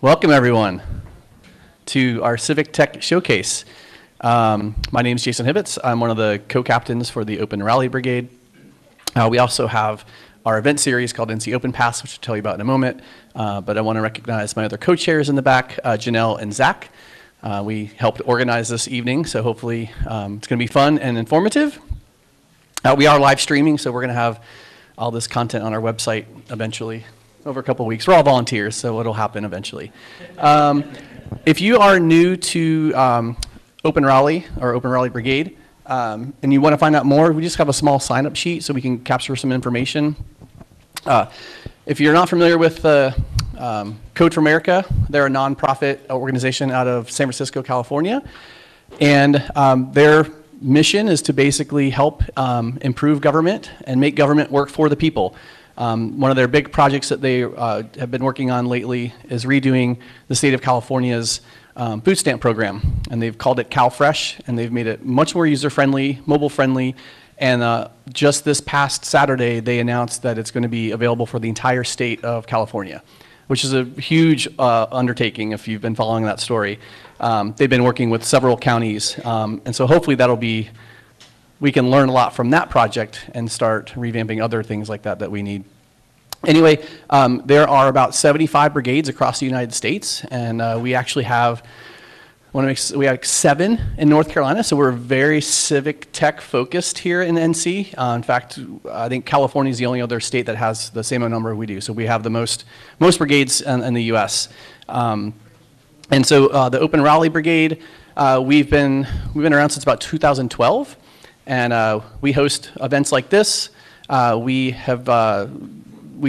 Welcome everyone to our Civic Tech Showcase. My name is Jason Hibbets. I'm one of the co-captains for the Open Raleigh Brigade. We also have our event series called NC Open Pass, which I'll tell you about in a moment. But I want to recognize my other co-chairs in the back, Janelle and Zach. We helped organize this evening, so hopefully it's going to be fun and informative. We are live streaming, so we're going to have all this content on our website eventually over a couple of weeks. We're all volunteers, so it'll happen eventually. If you are new to Open Raleigh or Open Raleigh Brigade, and you want to find out more, we just have a small sign-up sheet so we can capture some information. If you're not familiar with Code for America, they're a nonprofit organization out of San Francisco, California, and their mission is to basically help improve government and make government work for the people. One of their big projects that they have been working on lately is redoing the state of California's food stamp program, and they've called it CalFresh, and they've made it much more user-friendly, mobile-friendly, and just this past Saturday they announced that it's going to be available for the entire state of California, which is a huge undertaking if you've been following that story. They've been working with several counties, and so hopefully we can learn a lot from that project and start revamping other things like that that we need. Anyway, there are about 75 brigades across the United States, and we actually have we have 7 in North Carolina, so we're very civic tech focused here in NC. In fact, I think California is the only other state that has the same number we do. So we have the most brigades in the U.S. And so the Open Raleigh Brigade, we've been around since about 2012, and we host events like this. We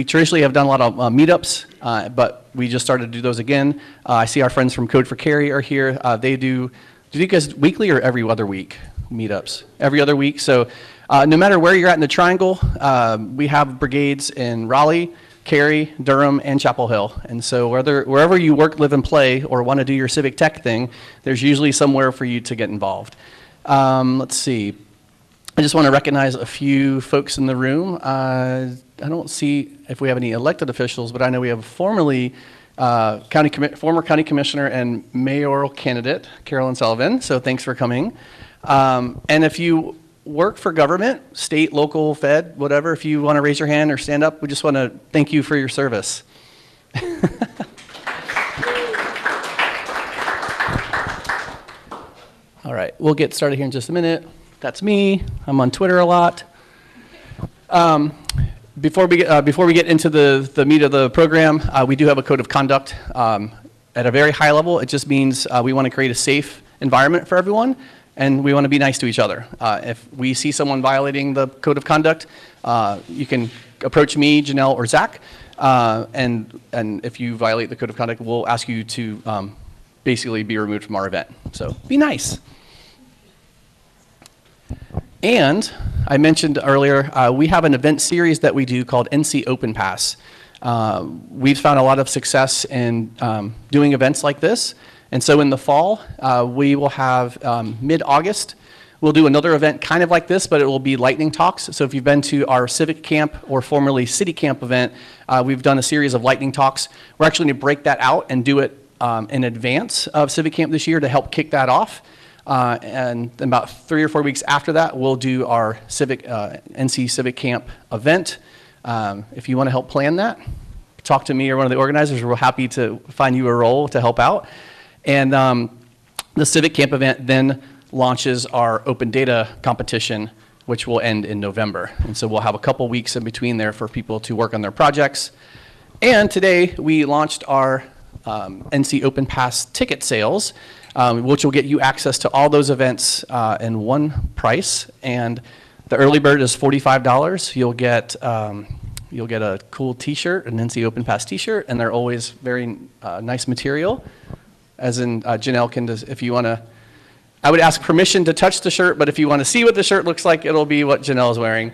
traditionally have done a lot of meetups, but we just started to do those again. I see our friends from Code for Cary are here. Do you guys weekly or every other week meetups? Every other week. So no matter where you're at in the triangle, we have brigades in Raleigh, Cary, Durham, and Chapel Hill. And so wherever you work, live, and play, or want to do your civic tech thing, there's usually somewhere for you to get involved. Let's see. I just want to recognize a few folks in the room. I don't see if we have any elected officials, but I know we have former county commissioner and mayoral candidate, Carolyn Sullivan, so thanks for coming. And if you work for government, state, local, fed, whatever, if you want to raise your hand or stand up, we just want to thank you for your service. All right, we'll get started here in just a minute. That's me. I'm on Twitter a lot. Before we get into the meat of the program, we do have a code of conduct. At a very high level, it just means we want to create a safe environment for everyone, and we want to be nice to each other. If we see someone violating the code of conduct, you can approach me, Janelle, or Zach, and if you violate the code of conduct, we'll ask you to basically be removed from our event. So be nice. And I mentioned earlier, we have an event series that we do called NC Open Pass. We've found a lot of success in doing events like this. And so in the fall, we will have mid-August, we'll do another event kind of like this, but it will be lightning talks. So if you've been to our Civic Camp, or formerly City Camp event, we've done a series of lightning talks. We're actually going to break that out and do it in advance of Civic Camp this year to help kick that off. And about 3 or 4 weeks after that, we'll do our NC Civic Camp event. If you want to help plan that, talk to me or one of the organizers. We're happy to find you a role to help out. And the Civic Camp event then launches our Open Data competition, which will end in November. And so we'll have a couple weeks in between there for people to work on their projects. And today we launched our NC Open Pass ticket sales, which will get you access to all those events in one price. And the early bird is $45. You'll get a cool T-shirt, an NC Open Pass T-shirt, and they're always very nice material. As in Janelle can, if you want to, I would ask permission to touch the shirt, but if you want to see what the shirt looks like, it'll be what Janelle's wearing.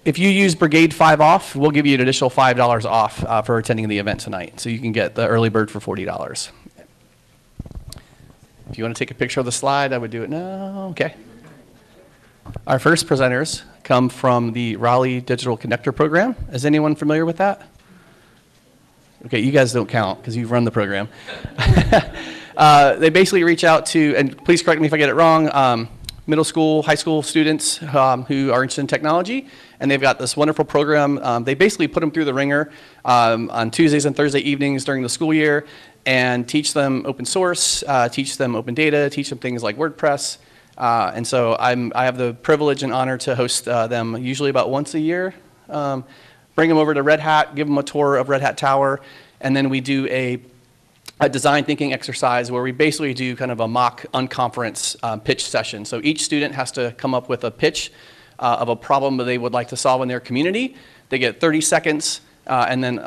If you use Brigade 5 off, we'll give you an additional $5 off for attending the event tonight. So you can get the early bird for $40. If you want to take a picture of the slide, I would do it now. Okay. Our first presenters come from the Raleigh Digital Connector Program. Is anyone familiar with that? Okay, you guys don't count because you've run the program. They basically reach out to, and please correct me if I get it wrong, middle school, high school students who are interested in technology, and they've got this wonderful program. They basically put them through the ringer on Tuesdays and Thursday evenings during the school year and teach them open source, teach them open data, teach them things like WordPress. And so I have the privilege and honor to host them usually about once a year. Bring them over to Red Hat, give them a tour of Red Hat Tower, and then we do a design thinking exercise where we basically do kind of a mock unconference pitch session. So each student has to come up with a pitch of a problem that they would like to solve in their community. They get 30 seconds, and then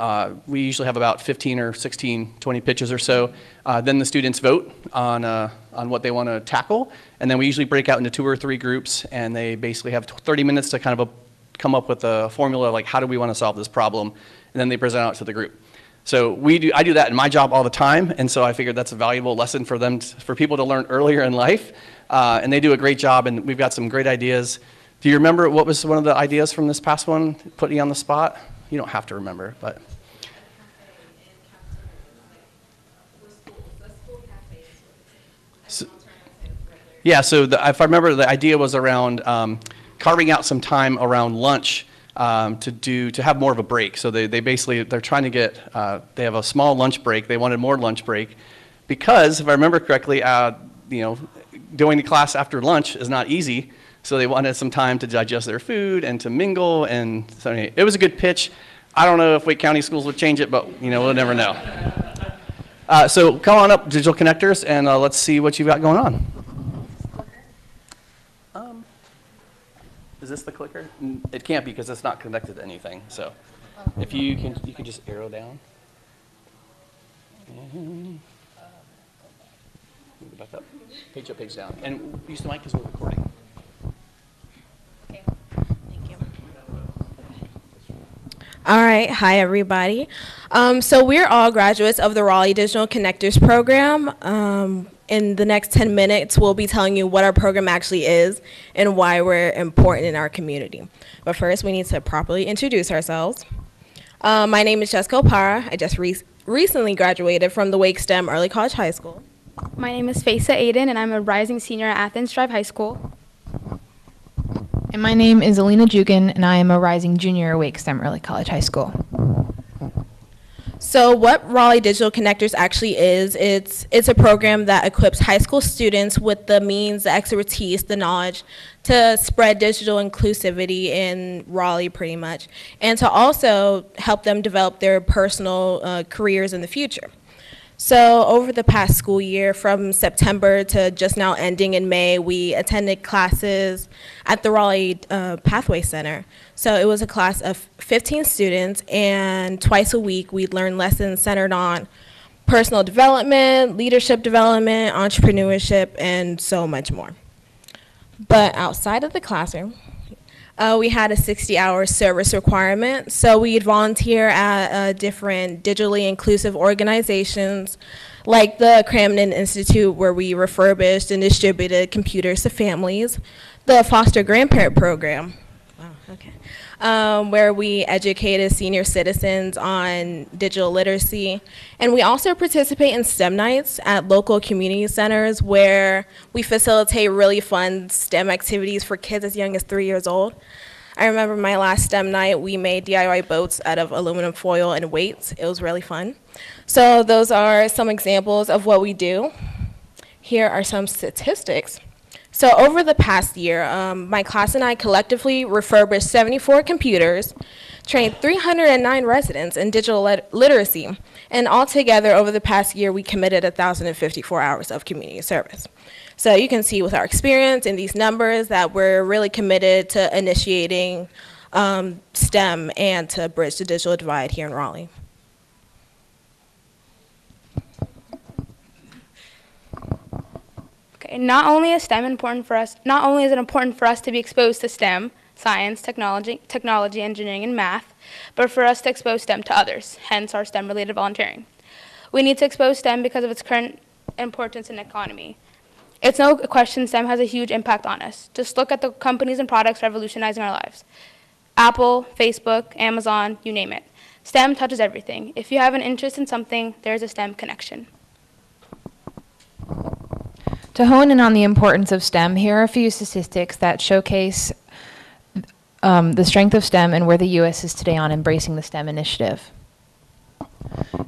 we usually have about 15 or 16, 20 pitches or so. Then the students vote on what they want to tackle, and then we usually break out into 2 or 3 groups, and they basically have 30 minutes to kind of come up with a formula like how do we want to solve this problem, and then they present out to the group. So I do that in my job all the time, and so I figured that's a valuable lesson for them, for people to learn earlier in life. And they do a great job, and we've got some great ideas. Do you remember what was one of the ideas from this past one, putting you on the spot? You don't have to remember, but. So, yeah, so if I remember, the idea was around carving out some time around lunch to have more of a break. So they're trying to get, they have a small lunch break. They wanted more lunch break because, if I remember correctly, going to class after lunch is not easy. So they wanted some time to digest their food and to mingle. And so anyway, it was a good pitch. I don't know if Wake County schools would change it, but we'll never know. So come on up, digital connectors, and let's see what you've got going on. Is this the clicker? It can't be because it's not connected to anything. So if you can just arrow down. And move it back up. Page up, page down. And use the mic because we're recording. Okay. Thank you. All right. Hi, everybody. So we're all graduates of the Raleigh Digital Connectors program. In the next 10 minutes, we'll be telling you what our program actually is and why we're important in our community. But first, we need to properly introduce ourselves. My name is Jessica Opara. I just recently graduated from the Wake STEM Early College High School. My name is Faisa Aiden, and I'm a rising senior at Athens Drive High School. And my name is Alina Jugan, and I am a rising junior at Wake STEM Early College High School. So what Raleigh Digital Connectors actually is, it's a program that equips high school students with the means, the expertise, the knowledge to spread digital inclusivity in Raleigh pretty much, and to also help them develop their personal careers in the future. So over the past school year, from September to just now ending in May, we attended classes at the Raleigh Pathway Center. So it was a class of 15 students, and twice a week we'd learn lessons centered on personal development, leadership development, entrepreneurship, and so much more. But outside of the classroom, we had a 60-hour service requirement, so we'd volunteer at different digitally inclusive organizations like the Cramden Institute, where we refurbished and distributed computers to families, the Foster Grandparent Program, where we educated senior citizens on digital literacy. And we also participate in STEM nights at local community centers where we facilitate really fun STEM activities for kids as young as 3 years old. I remember my last STEM night, we made DIY boats out of aluminum foil and weights. It was really fun. So those are some examples of what we do. Here are some statistics. So over the past year, my class and I collectively refurbished 74 computers, trained 309 residents in digital literacy, and altogether over the past year, we committed 1,054 hours of community service. So you can see with our experience in these numbers that we're really committed to initiating STEM and to bridge the digital divide here in Raleigh. Not only is it important for us to be exposed to STEM, science, technology, engineering, and math, but for us to expose STEM to others, hence our STEM-related volunteering. We need to expose STEM because of its current importance in the economy. It's no question STEM has a huge impact on us. Just look at the companies and products revolutionizing our lives. Apple, Facebook, Amazon, you name it. STEM touches everything. If you have an interest in something, there's a STEM connection. To hone in on the importance of STEM, here are a few statistics that showcase the strength of STEM and where the U.S. is today on embracing the STEM initiative.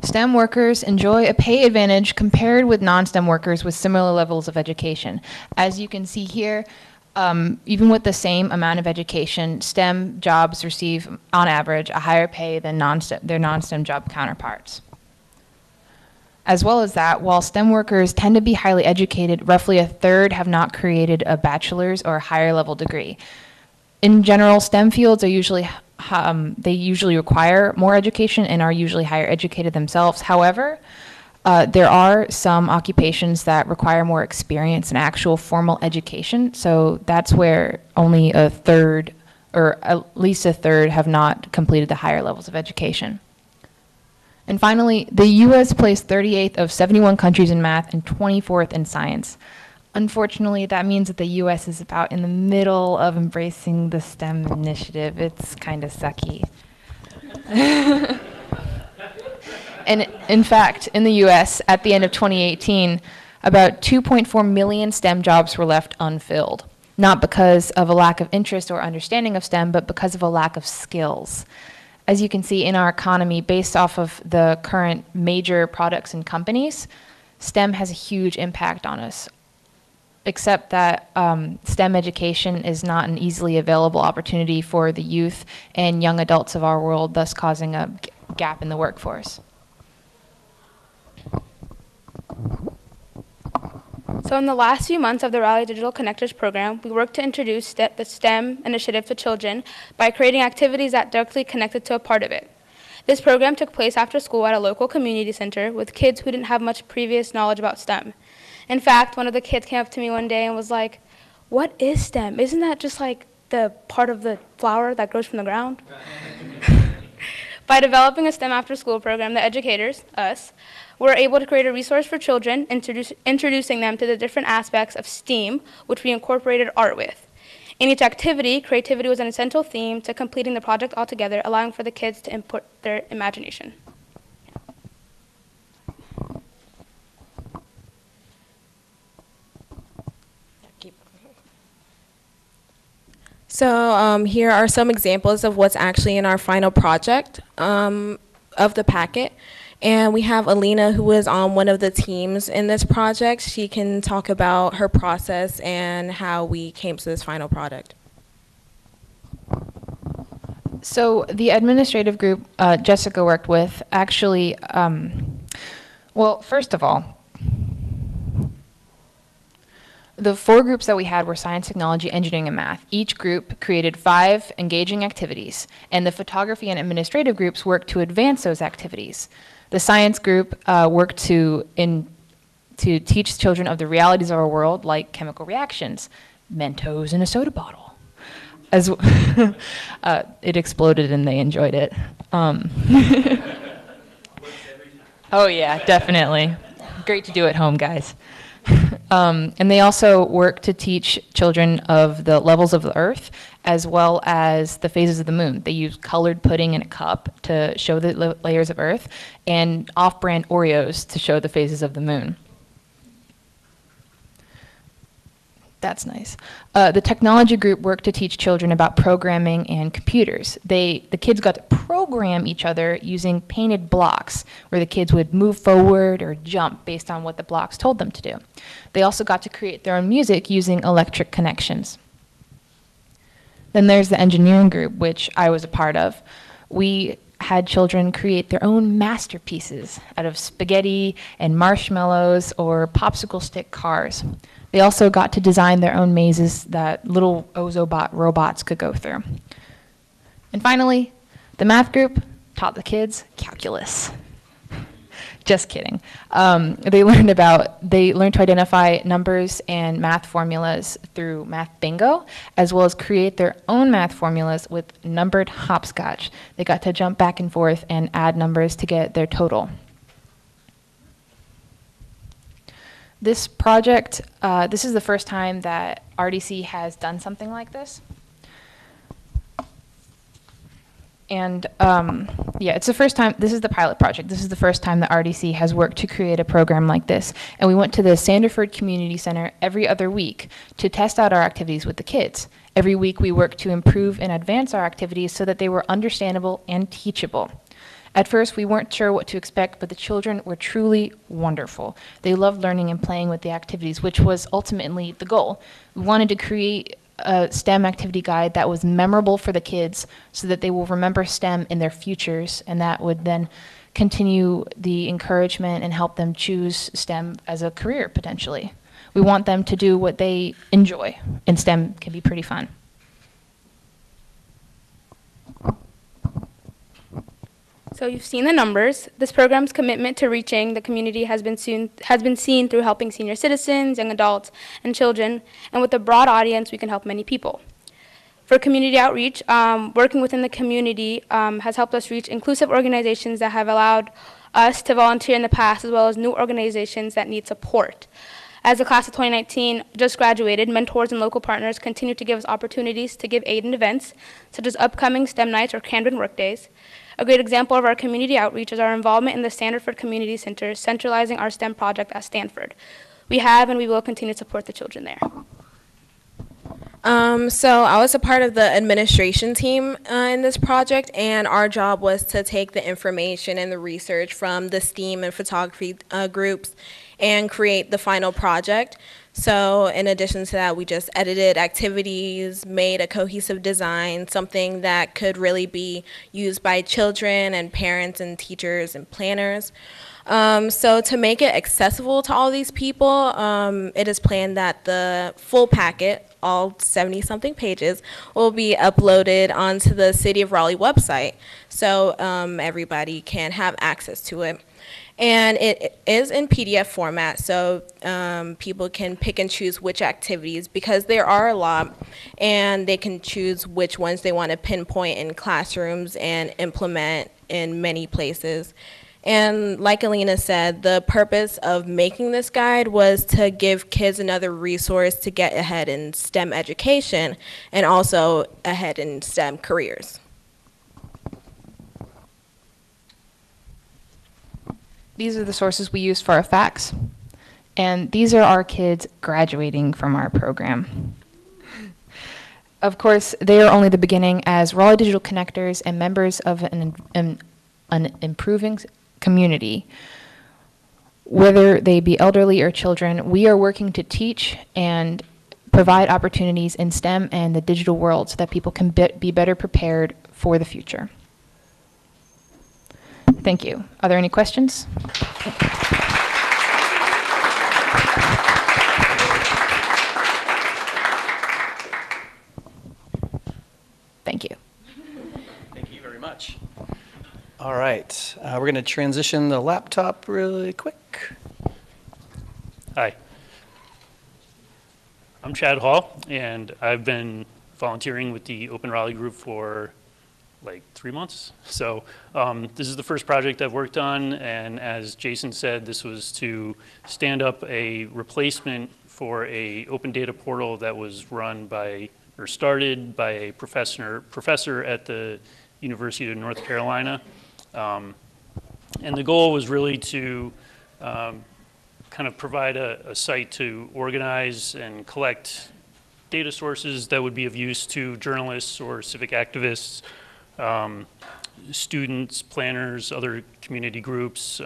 STEM workers enjoy a pay advantage compared with non-STEM workers with similar levels of education. As you can see here, even with the same amount of education, STEM jobs receive, on average, a higher pay than their non-STEM job counterparts. As well as that, while STEM workers tend to be highly educated, roughly a third have not created a bachelor's or higher level degree. In general, STEM fields are usually they usually require more education and are usually higher educated themselves. However, there are some occupations that require more experience and actual formal education, so that's where only a third, or at least a third, have not completed the higher levels of education. And finally, the U.S. placed 38th of 71 countries in math and 24th in science. Unfortunately, that means that the U.S. is about in the middle of embracing the STEM initiative. It's kind of sucky. And in fact, in the U.S., at the end of 2018, about 2.4 million STEM jobs were left unfilled, not because of a lack of interest or understanding of STEM, but because of a lack of skills. As you can see in our economy, based off of the current major products and companies, STEM has a huge impact on us, except that STEM education is not an easily available opportunity for the youth and young adults of our world, thus causing a gap in the workforce. So in the last few months of the Raleigh Digital Connectors program, we worked to introduce the STEM initiative to children by creating activities that directly connected to a part of it. This program took place after school at a local community center with kids who didn't have much previous knowledge about STEM. In fact, one of the kids came up to me one day and was like, "What is STEM? Isn't that just like the part of the flower that grows from the ground?" By developing a STEM after-school program, the educators, us, were able to create a resource for children, introducing them to the different aspects of STEAM, which we incorporated art with. In each activity, creativity was an essential theme to completing the project altogether, allowing for the kids to input their imagination. So here are some examples of what's actually in our final project of the packet. And we have Alina, who is on one of the teams in this project. She can talk about her process and how we came to this final product. So the administrative group Jessica worked with actually, well, first of all, the 4 groups that we had were science, technology, engineering, and math. Each group created 5 engaging activities, and the photography and administrative groups worked to advance those activities. The science group worked to teach children of the realities of our world, like chemical reactions, Mentos in a soda bottle. As it exploded and they enjoyed it. Oh yeah, definitely. Great to do at home, guys. And they also work to teach children of the levels of the Earth as well as the phases of the moon. They use colored pudding in a cup to show the layers of Earth and off-brand Oreos to show the phases of the moon. That's nice. The technology group worked to teach children about programming and computers. The kids got to program each other using painted blocks, where the kids would move forward or jump based on what the blocks told them to do. They also got to create their own music using electric connections. Then there's the engineering group, which I was a part of. We had children create their own masterpieces out of spaghetti and marshmallows or popsicle stick cars. They also got to design their own mazes that little Ozobot robots could go through. And finally, the math group taught the kids calculus. Just kidding. They learned to identify numbers and math formulas through math bingo, as well as create their own math formulas with numbered hopscotch. They got to jump back and forth and add numbers to get their total. This project, this is the first time that RDC has done something like this. And yeah, it's the first time, this is the pilot project. This is the first time that RDC has worked to create a program like this. And we went to the Sanderford Community Center every other week to test out our activities with the kids. Every week we worked to improve and advance our activities so that they were understandable and teachable. At first, we weren't sure what to expect, but the children were truly wonderful. They loved learning and playing with the activities, which was ultimately the goal. We wanted to create a STEM activity guide that was memorable for the kids so that they will remember STEM in their futures, and that would then continue the encouragement and help them choose STEM as a career, potentially. We want them to do what they enjoy, and STEM can be pretty fun. So you've seen the numbers. This program's commitment to reaching the community has been seen through helping senior citizens, young adults, and children. And with a broad audience, we can help many people. For community outreach, working within the community has helped us reach inclusive organizations that have allowed us to volunteer in the past, as well as new organizations that need support. As the class of 2019 just graduated, mentors and local partners continue to give us opportunities to give aid in events, such as upcoming STEM nights or Camden Work Days. A great example of our community outreach is our involvement in the Sanderford Community Center, centralizing our STEM project at Stanford. We have and we will continue to support the children there. So I was a part of the administration team in this project, and our job was to take the information and the research from the STEAM and photography groups and create the final project. So in addition to that, we just edited activities, made a cohesive design, something that could really be used by children and parents and teachers and planners. So to make it accessible to all these people, it is planned that the full packet, all 70-something pages, will be uploaded onto the City of Raleigh website, so everybody can have access to it. And it is in PDF format, so people can pick and choose which activities, because there are a lot, and they can choose which ones they want to pinpoint in classrooms and implement in many places. And like Alina said, the purpose of making this guide was to give kids another resource to get ahead in STEM education and also ahead in STEM careers. These are the sources we use for our facts, and these are our kids graduating from our program. Of course, they are only the beginning. As Raleigh Digital Connectors and members of an improving community, whether they be elderly or children, we are working to teach and provide opportunities in STEM and the digital world so that people can be better prepared for the future. Thank you. Are there any questions? Thank you. Thank you very much. All right, we're going to transition the laptop really quick. Hi. I'm Chad Hall, and I've been volunteering with the Open Raleigh group for like 3 months. So this is the first project I've worked on, and as Jason said, this was to stand up a replacement for a open data portal that was run by, or started by a professor at the University of North Carolina. And the goal was really to kind of provide a site to organize and collect data sources that would be of use to journalists or civic activists, students, planners, other community groups,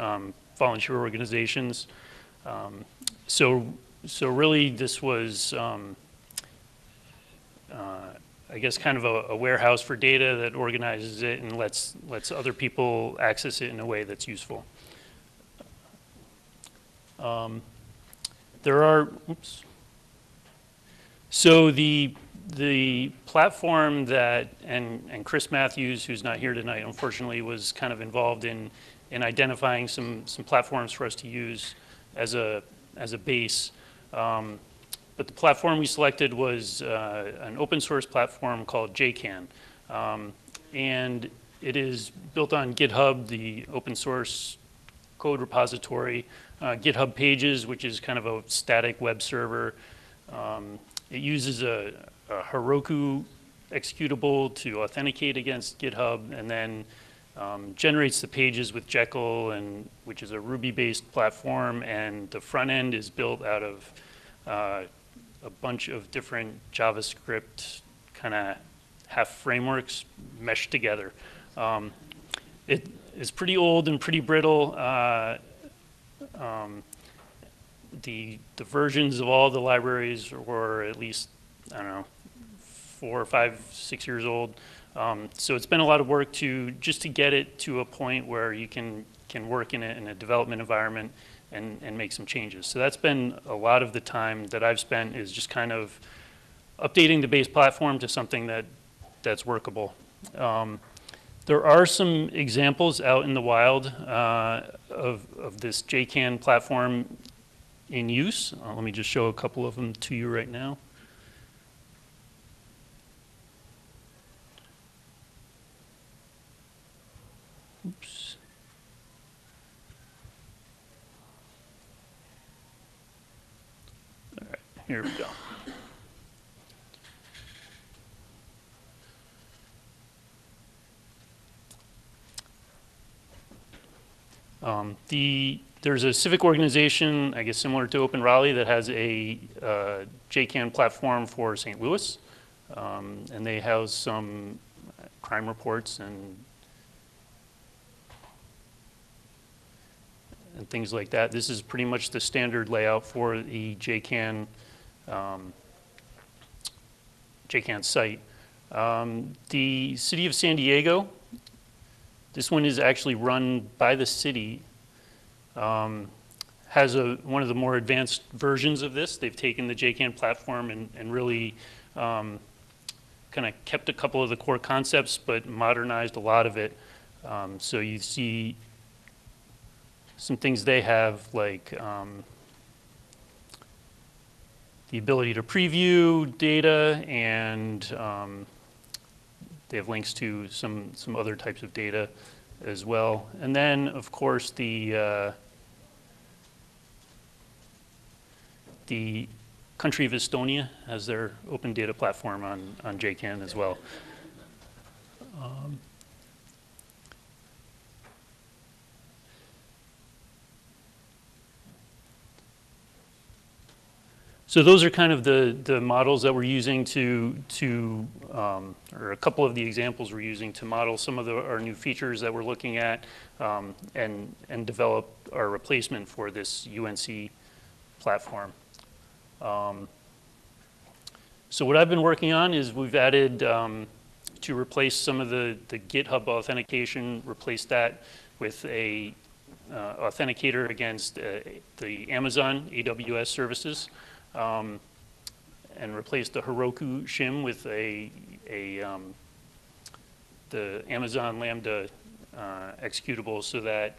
volunteer organizations. So really this was, I guess, kind of a warehouse for data that organizes it and lets other people access it in a way that's useful. There are, oops. So the platform that, and Chris Matthews, who's not here tonight, unfortunately, was kind of involved in identifying some platforms for us to use as a base. But the platform we selected was an open source platform called JCAN. And it is built on GitHub, the open source code repository, GitHub Pages, which is kind of a static web server. It uses a Heroku executable to authenticate against GitHub, and then generates the pages with Jekyll, which is a Ruby-based platform, and the front end is built out of a bunch of different JavaScript kind of half frameworks meshed together. It is pretty old and pretty brittle. The versions of all the libraries were at least, I don't know, 4 or 5, 6 years old. So it's been a lot of work just to get it to a point where you can work in a development environment and make some changes. So that's been a lot of the time that I've spent, is just kind of updating the base platform to something that's workable. There are some examples out in the wild of this JCAN platform in use. Let me just show a couple of them to you right now. Oops. All right, here we go. There's a civic organization, I guess similar to Open Raleigh, that has a JCAN platform for St. Louis, and they house some crime reports and things like that. This is pretty much the standard layout for the JCAN site. The city of San Diego, this one is actually run by the city, has one of the more advanced versions of this. They've taken the JCAN platform and really kind of kept a couple of the core concepts, but modernized a lot of it. So you see some things they have, like the ability to preview data, and they have links to some other types of data as well. And then, of course, the country of Estonia has their open data platform on JCAN as well. So those are kind of the models that we're using or a couple of the examples we're using to model some of our new features that we're looking at, and develop our replacement for this UNC platform. So what I've been working on is we've added, to replace some of the GitHub authentication, replace that with a authenticator against the Amazon AWS services. And replace the Heroku shim with the Amazon Lambda executable, so that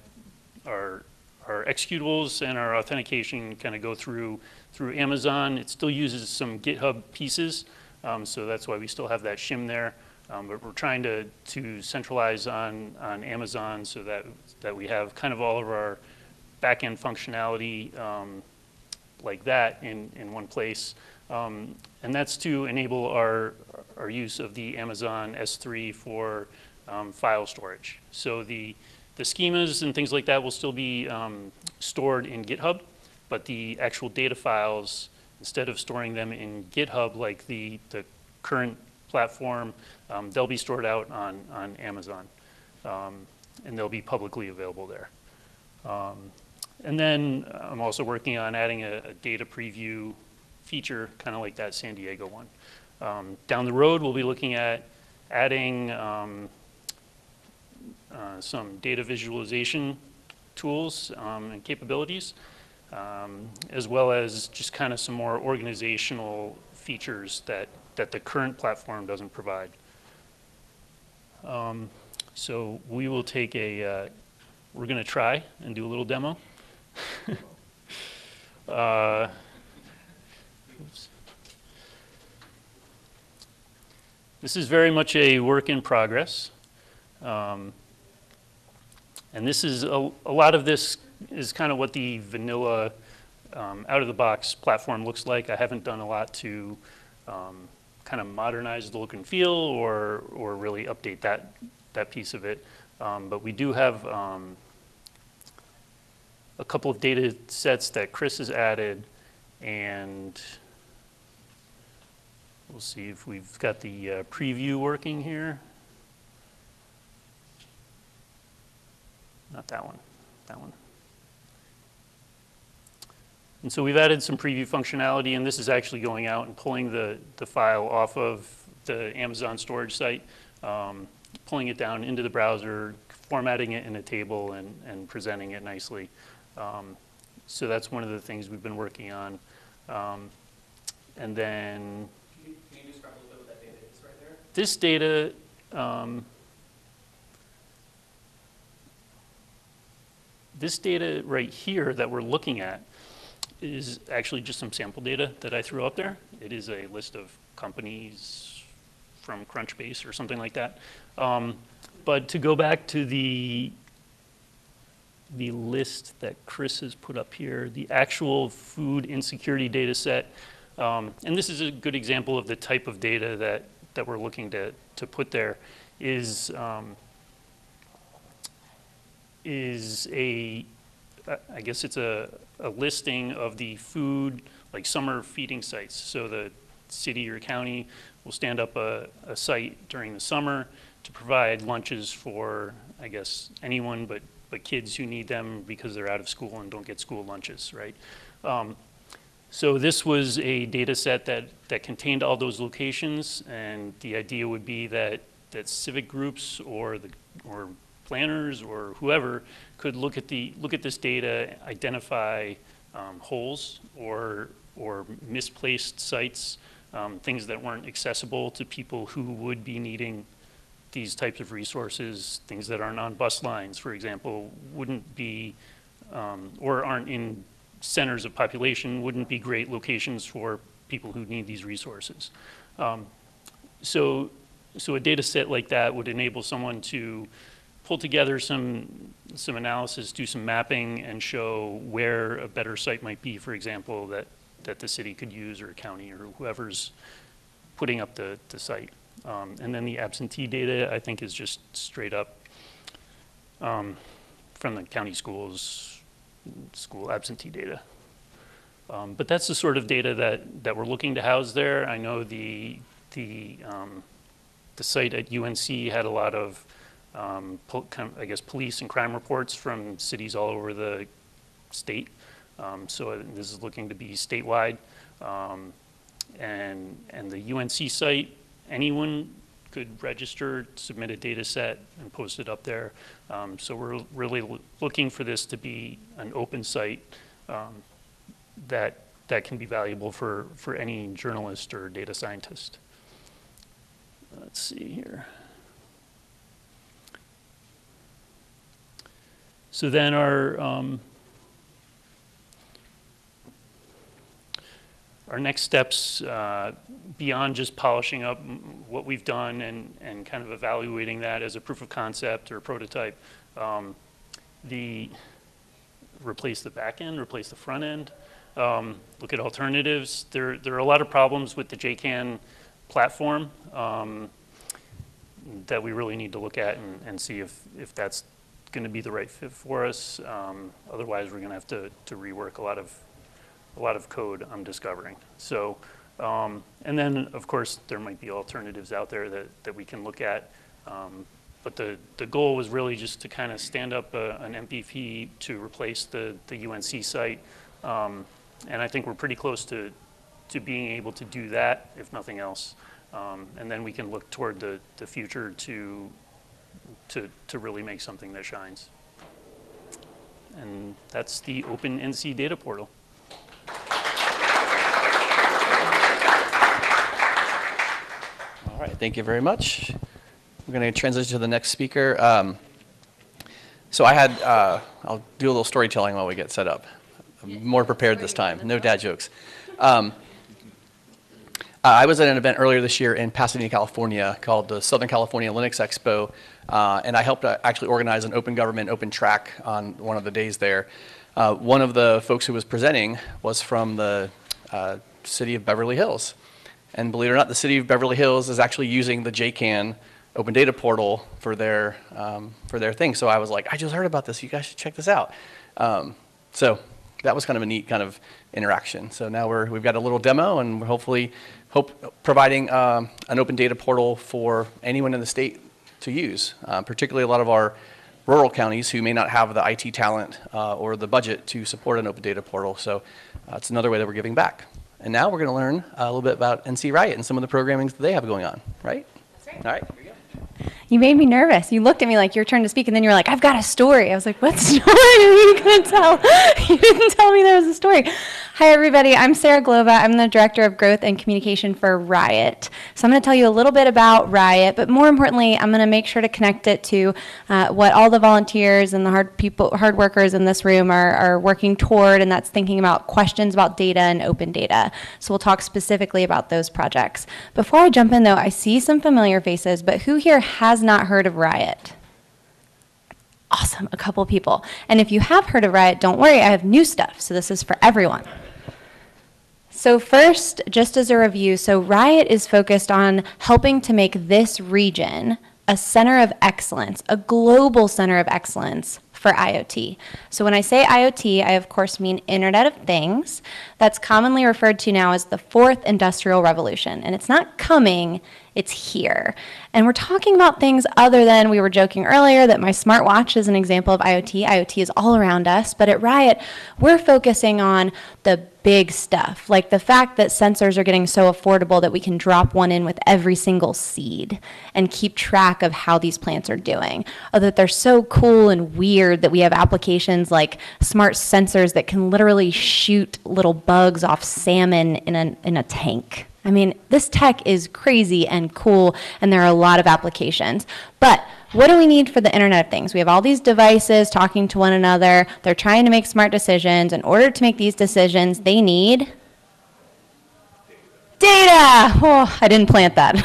our executables and our authentication kind of go through Amazon. It still uses some GitHub pieces, so that's why we still have that shim there. But we're trying to centralize on Amazon, so that we have kind of all of our back-end functionality like that in one place. And that's to enable our use of the Amazon S3 for file storage. So the schemas and things like that will still be stored in GitHub, but the actual data files, instead of storing them in GitHub like the current platform, they'll be stored out on Amazon, and they'll be publicly available there. And then I'm also working on adding a data preview feature, kind of like that San Diego one. Down the road, we'll be looking at adding some data visualization tools and capabilities, as well as just kind of some more organizational features that the current platform doesn't provide. So we will take we're going to try and do a little demo. This is very much a work in progress. And this is a lot of this is kind of what the vanilla out of the box platform looks like. I haven't done a lot to kind of modernize the look and feel or really update that piece of it. But we do have a couple of data sets that Chris has added, and we'll see if we've got the preview working here. Not that one, that one. And so we've added some preview functionality, and this is actually going out and pulling the file off of the Amazon storage site, pulling it down into the browser, formatting it in a table, and presenting it nicely. So that's one of the things we've been working on. And then Can you describe a little bit what that data is right there? this data, this data right here that we're looking at is actually just some sample data that I threw up there. It is a list of companies from Crunchbase or something like that. But to go back to the list that Chris has put up here, the actual food insecurity data set, and this is a good example of the type of data that we're looking to put there, is a, I guess it's a listing of the food, like summer feeding sites. So the city or county will stand up a site during the summer to provide lunches for, I guess, anyone but kids who need them because they're out of school and don't get school lunches, right? So this was a data set that contained all those locations, and the idea would be that civic groups or planners or whoever could look at this data, identify holes or misplaced sites, things that weren't accessible to people who would be needing these types of resources, things that aren't on bus lines, for example, wouldn't be, or aren't in centers of population, wouldn't be great locations for people who need these resources. So a data set like that would enable someone to pull together some analysis, do some mapping, and show where a better site might be, for example, that the city could use, or a county, or whoever's putting up the site. And then the absentee data, I think, is just straight up from the county school absentee data. But that's the sort of data that we're looking to house there. I know the site at UNC had a lot of, I guess, police and crime reports from cities all over the state. So this is looking to be statewide. And the UNC site, anyone could register, submit a data set, and post it up there. So we're really looking for this to be an open site that can be valuable for any journalist or data scientist. Let's see here. So then our next steps, beyond just polishing up what we've done and kind of evaluating that as a proof of concept or prototype, replace the back end, replace the front end, look at alternatives. There are a lot of problems with the JCAN platform that we really need to look at and see if that's going to be the right fit for us. Otherwise, we're going to have to rework a lot of code, I'm discovering. So, and then of course there might be alternatives out there that we can look at. But the goal was really just to kind of stand up an MVP to replace the UNC site. And I think we're pretty close to being able to do that, if nothing else. And then we can look toward the future to really make something that shines. And that's the Open NC Data Portal. All right, thank you very much. We're going to transition to the next speaker. So I had, I'll do a little storytelling while we get set up. I'm more prepared this time, no dad jokes. I was at an event earlier this year in Pasadena, California called the Southern California Linux Expo, and I helped actually organize an open government, open track on one of the days there. One of the folks who was presenting was from the city of Beverly Hills. And believe it or not, the city of Beverly Hills is actually using the JCAN Open Data Portal for their thing. So I was like, I just heard about this. You guys should check this out. So that was kind of a neat kind of interaction. So now we've got a little demo, and we're hopefully providing an open data portal for anyone in the state to use, particularly a lot of our rural counties who may not have the IT talent or the budget to support an open data portal. So it's another way that we're giving back. And now we're going to learn a little bit about NC RIoT and some of the programming that they have going on, right? That's right. All right, here we go. You made me nervous. You looked at me like your turn to speak, and then you were like, I've got a story. I was like, what story are you going to tell? You didn't tell me there was a story. Hi, everybody. I'm Sarah Glova. I'm the Director of Growth and Communication for RIoT. So I'm going to tell you a little bit about RIoT, but more importantly, I'm going to make sure to connect it to what all the volunteers and the hard workers in this room are working toward, and that's thinking about questions about data and open data. So we'll talk specifically about those projects. Before I jump in, though, I see some familiar faces, but who here has not heard of RIoT? Awesome, a couple people. And if you have heard of RIoT, don't worry, I have new stuff, so this is for everyone. So first, just as a review, so RIoT is focused on helping to make this region a center of excellence, a global center of excellence for IoT. So when I say IoT, I of course mean Internet of Things. That's commonly referred to now as the fourth industrial revolution. And it's not coming, it's here. And we're talking about things other than, we were joking earlier that my smartwatch is an example of IoT. IoT is all around us, but at RIoT, we're focusing on the big stuff, like the fact that sensors are getting so affordable that we can drop one in with every single seed and keep track of how these plants are doing. Or that they're so cool and weird that we have applications like smart sensors that can literally shoot little bugs off salmon in a tank. I mean, this tech is crazy and cool, and there are a lot of applications. But what do we need for the Internet of Things? We have all these devices talking to one another. They're trying to make smart decisions. In order to make these decisions, they need data. Oh, I didn't plant that.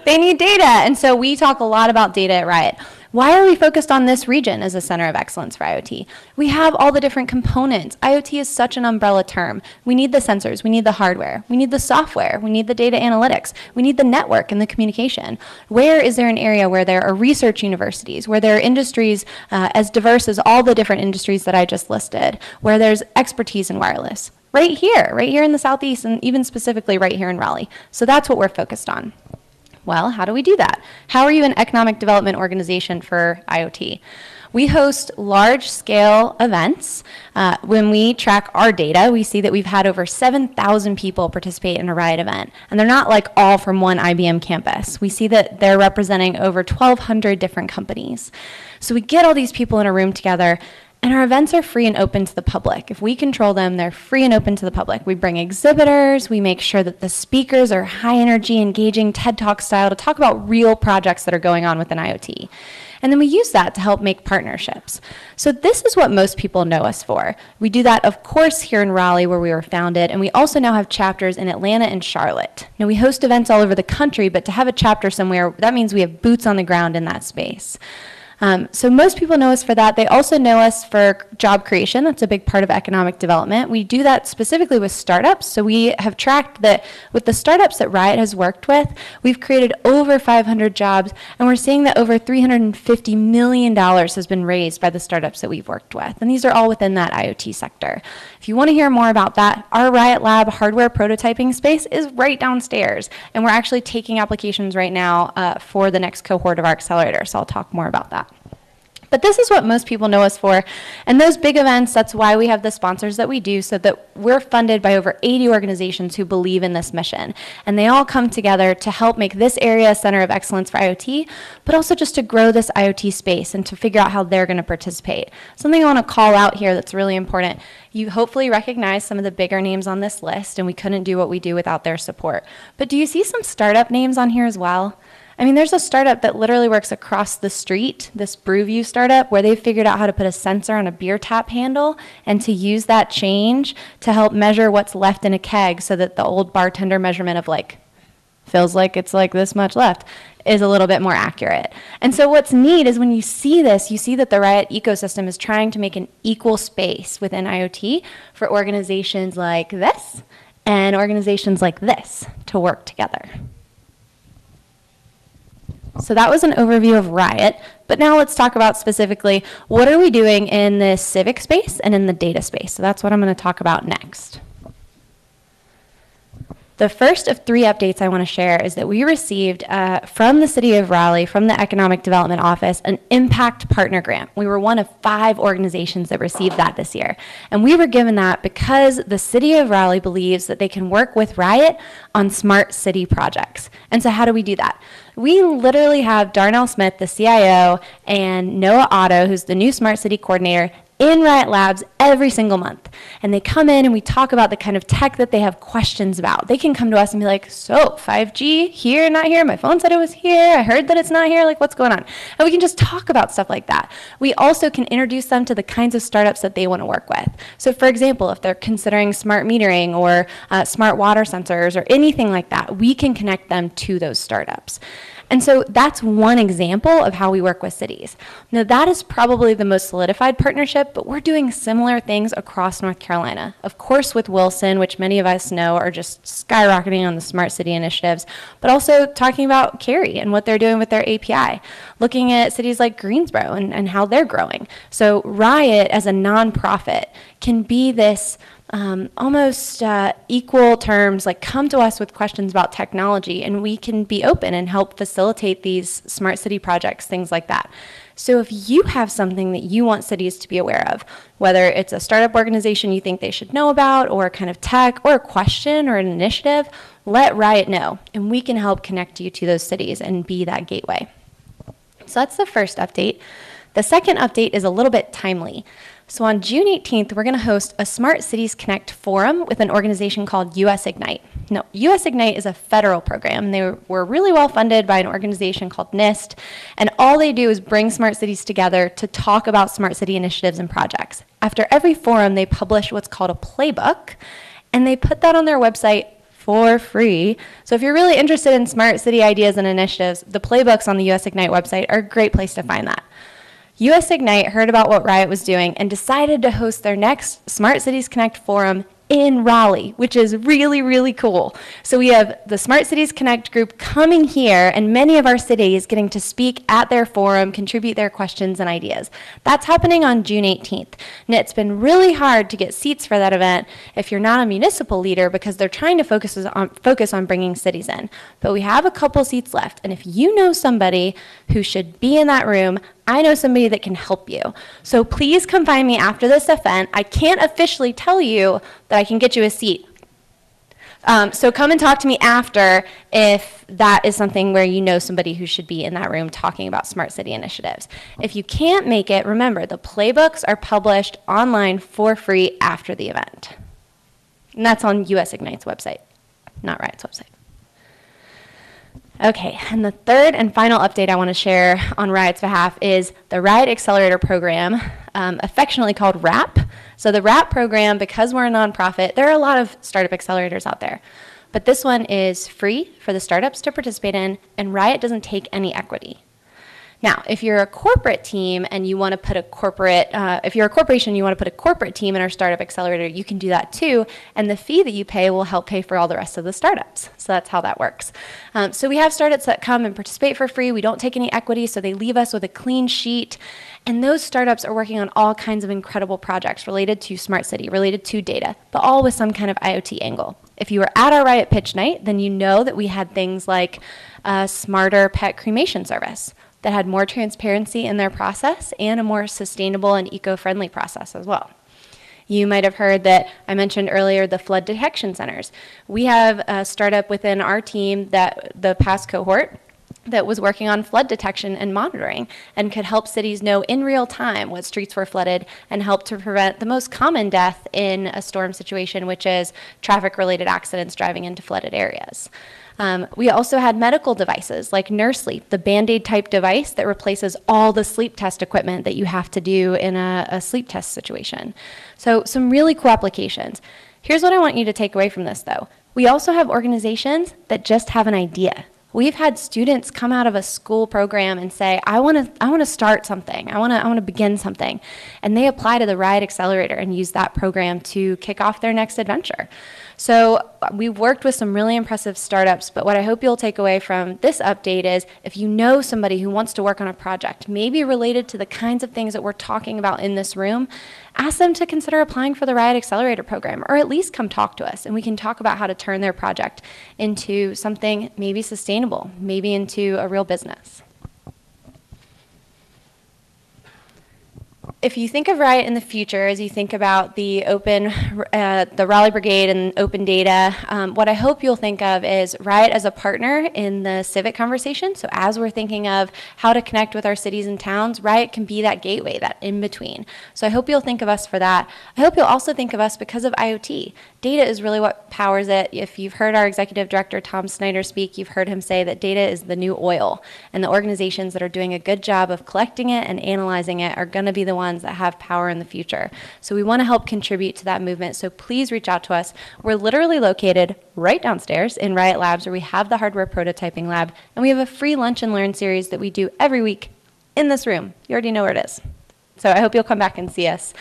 They need data. And so we talk a lot about data at RIoT. Why are we focused on this region as a center of excellence for IoT? We have all the different components. IoT is such an umbrella term. We need the sensors, we need the hardware, we need the software, we need the data analytics, we need the network and the communication. Where is there an area where there are research universities, where there are industries as diverse as all the different industries that I just listed, where there's expertise in wireless? Right here in the Southeast, and even specifically right here in Raleigh. So that's what we're focused on. Well, how do we do that? How are you an economic development organization for IoT? We host large-scale events. When we track our data, we see that we've had over 7,000 people participate in a RIoT event. And they're not like all from one IBM campus. We see that they're representing over 1,200 different companies. So we get all these people in a room together, and our events are free and open to the public. If we control them, they're free and open to the public. We bring exhibitors, we make sure that the speakers are high energy, engaging, TED Talk style to talk about real projects that are going on within IoT. And then we use that to help make partnerships. So this is what most people know us for. We do that, of course, here in Raleigh where we were founded, and we also now have chapters in Atlanta and Charlotte. Now we host events all over the country, but to have a chapter somewhere, that means we have boots on the ground in that space. So most people know us for that. They also know us for job creation. That's a big part of economic development. We do that specifically with startups. So we have tracked that with the startups that RIoT has worked with, we've created over 500 jobs, and we're seeing that over $350 million has been raised by the startups that we've worked with. And these are all within that IoT sector. If you want to hear more about that, our RIoT Lab hardware prototyping space is right downstairs. And we're actually taking applications right now for the next cohort of our accelerator. So I'll talk more about that. But this is what most people know us for. And those big events, that's why we have the sponsors that we do, so that we're funded by over 80 organizations who believe in this mission. And they all come together to help make this area a center of excellence for IoT, but also just to grow this IoT space and to figure out how they're going to participate. Something I want to call out here that's really important. You hopefully recognize some of the bigger names on this list, and we couldn't do what we do without their support. But do you see some startup names on here as well? I mean, there's a startup that literally works across the street, this Brewview startup, where they've figured out how to put a sensor on a beer tap handle and to use that change to help measure what's left in a keg so that the old bartender measurement of like, feels like it's like this much left, is a little bit more accurate. And so what's neat is when you see this, you see that the RIoT ecosystem is trying to make an equal space within IoT for organizations like this and organizations like this to work together. So that was an overview of RIoT, but now let's talk about specifically what are we doing in the civic space and in the data space. So that's what I'm going to talk about next. The first of 3 updates I want to share is that we received from the City of Raleigh, from the Economic Development Office, an Impact Partner Grant. We were one of 5 organizations that received that this year. And we were given that because the City of Raleigh believes that they can work with RIoT on smart city projects. And so how do we do that? We literally have Darnell Smith, the CIO, and Noah Otto, who's the new Smart City Coordinator, in RIoT Labs every single month. And they come in and we talk about the kind of tech that they have questions about. They can come to us and be like, so 5G here, not here? My phone said it was here. I heard that it's not here. Like, what's going on? And we can just talk about stuff like that. We also can introduce them to the kinds of startups that they want to work with. So for example, if they're considering smart metering or smart water sensors or anything like that, we can connect them to those startups. And so that's one example of how we work with cities. Now that is probably the most solidified partnership, but we're doing similar things across North Carolina. Of course with Wilson, which many of us know are just skyrocketing on the smart city initiatives, but also talking about Cary and what they're doing with their API, looking at cities like Greensboro and how they're growing. So RIoT as a nonprofit can be this almost equal terms, like come to us with questions about technology and we can be open and help facilitate these smart city projects, things like that. So if you have something that you want cities to be aware of, whether it's a startup organization you think they should know about or a kind of tech or a question or an initiative, let RIoT know and we can help connect you to those cities and be that gateway. So that's the first update. The second update is a little bit timely. So on June 18th, we're going to host a Smart Cities Connect forum with an organization called US Ignite. Now, US Ignite is a federal program. They were really well funded by an organization called NIST, and all they do is bring smart cities together to talk about smart city initiatives and projects. After every forum, they publish what's called a playbook, and they put that on their website for free. So if you're really interested in smart city ideas and initiatives, the playbooks on the US Ignite website are a great place to find that. US Ignite heard about what RIoT was doing and decided to host their next Smart Cities Connect forum in Raleigh, which is really, really cool. So we have the Smart Cities Connect group coming here and many of our cities getting to speak at their forum, contribute their questions and ideas. That's happening on June 18th. And it's been really hard to get seats for that event if you're not a municipal leader because they're trying to focus on bringing cities in. But we have a couple seats left. And if you know somebody who should be in that room, I know somebody that can help you. So please come find me after this event. I can't officially tell you that I can get you a seat. So come and talk to me after if that is something where you know somebody who should be in that room talking about smart city initiatives. If you can't make it, remember the playbooks are published online for free after the event. And that's on US Ignite's website, not RIoT's website. Okay, and the third and final update I want to share on RIoT's behalf is the RIoT Accelerator Program, affectionately called RAP. So the RAP program, because we're a nonprofit, there are a lot of startup accelerators out there. But this one is free for the startups to participate in, and RIoT doesn't take any equity. Now, if you're a corporate team and you want to put a corporate, if you're a corporation and you want to put a corporate team in our startup accelerator, you can do that too. And the fee that you pay will help pay for all the rest of the startups. So that's how that works. So we have startups that come and participate for free. We don't take any equity, so they leave us with a clean sheet. And those startups are working on all kinds of incredible projects related to smart city, related to data, but all with some kind of IoT angle. If you were at our RIoT pitch night, then you know that we had things like a smarter pet cremation service that had more transparency in their process and a more sustainable and eco-friendly process as well. You might have heard that I mentioned earlier the flood detection centers. We have a startup within our team, that the past cohort, that was working on flood detection and monitoring and could help cities know in real time what streets were flooded and help to prevent the most common death in a storm situation, which is traffic-related accidents driving into flooded areas. We also had medical devices like NurseSleep, the Band-Aid type device that replaces all the sleep test equipment that you have to do in a sleep test situation. So some really cool applications. Here's what I want you to take away from this though. We also have organizations that just have an idea. We've had students come out of a school program and say, I want to start something. I want to begin something. And they apply to the RIoT Accelerator and use that program to kick off their next adventure. So we've worked with some really impressive startups, but what I hope you'll take away from this update is if you know somebody who wants to work on a project, maybe related to the kinds of things that we're talking about in this room, ask them to consider applying for the RIoT Accelerator program, or at least come talk to us, and we can talk about how to turn their project into something maybe sustainable, maybe into a real business. If you think of RIoT in the future, as you think about the the Raleigh Brigade and Open Data, what I hope you'll think of is RIoT as a partner in the civic conversation. So as we're thinking of how to connect with our cities and towns, RIoT can be that gateway, that in-between. So I hope you'll think of us for that. I hope you'll also think of us because of IoT. Data is really what powers it. If you've heard our executive director, Tom Snyder, speak, you've heard him say that data is the new oil. And the organizations that are doing a good job of collecting it and analyzing it are going to be the ones that have power in the future. So we want to help contribute to that movement. So please reach out to us. We're literally located right downstairs in RIoT Labs, where we have the hardware prototyping lab. And we have a free lunch and learn series that we do every week in this room. You already know where it is. So I hope you'll come back and see us.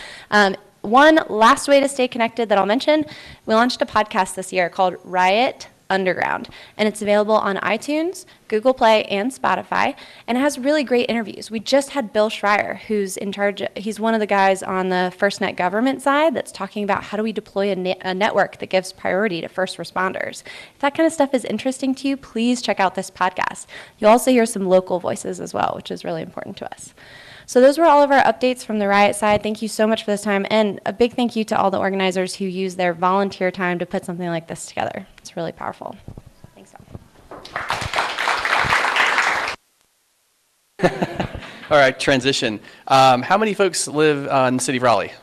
One last way to stay connected that I'll mention, we launched a podcast this year called RIoT Underground, and it's available on iTunes, Google Play, and Spotify, and it has really great interviews. We just had Bill Schreier, who's in charge, he's one of the guys on the FirstNet government side that's talking about how do we deploy a network that gives priority to first responders. If that kind of stuff is interesting to you, please check out this podcast. You'll also hear some local voices as well, which is really important to us. So those were all of our updates from the RIoT side. Thank you so much for this time, and a big thank you to all the organizers who use their volunteer time to put something like this together. It's really powerful. Thanks, Tom. All right, transition. How many folks live in the city of Raleigh?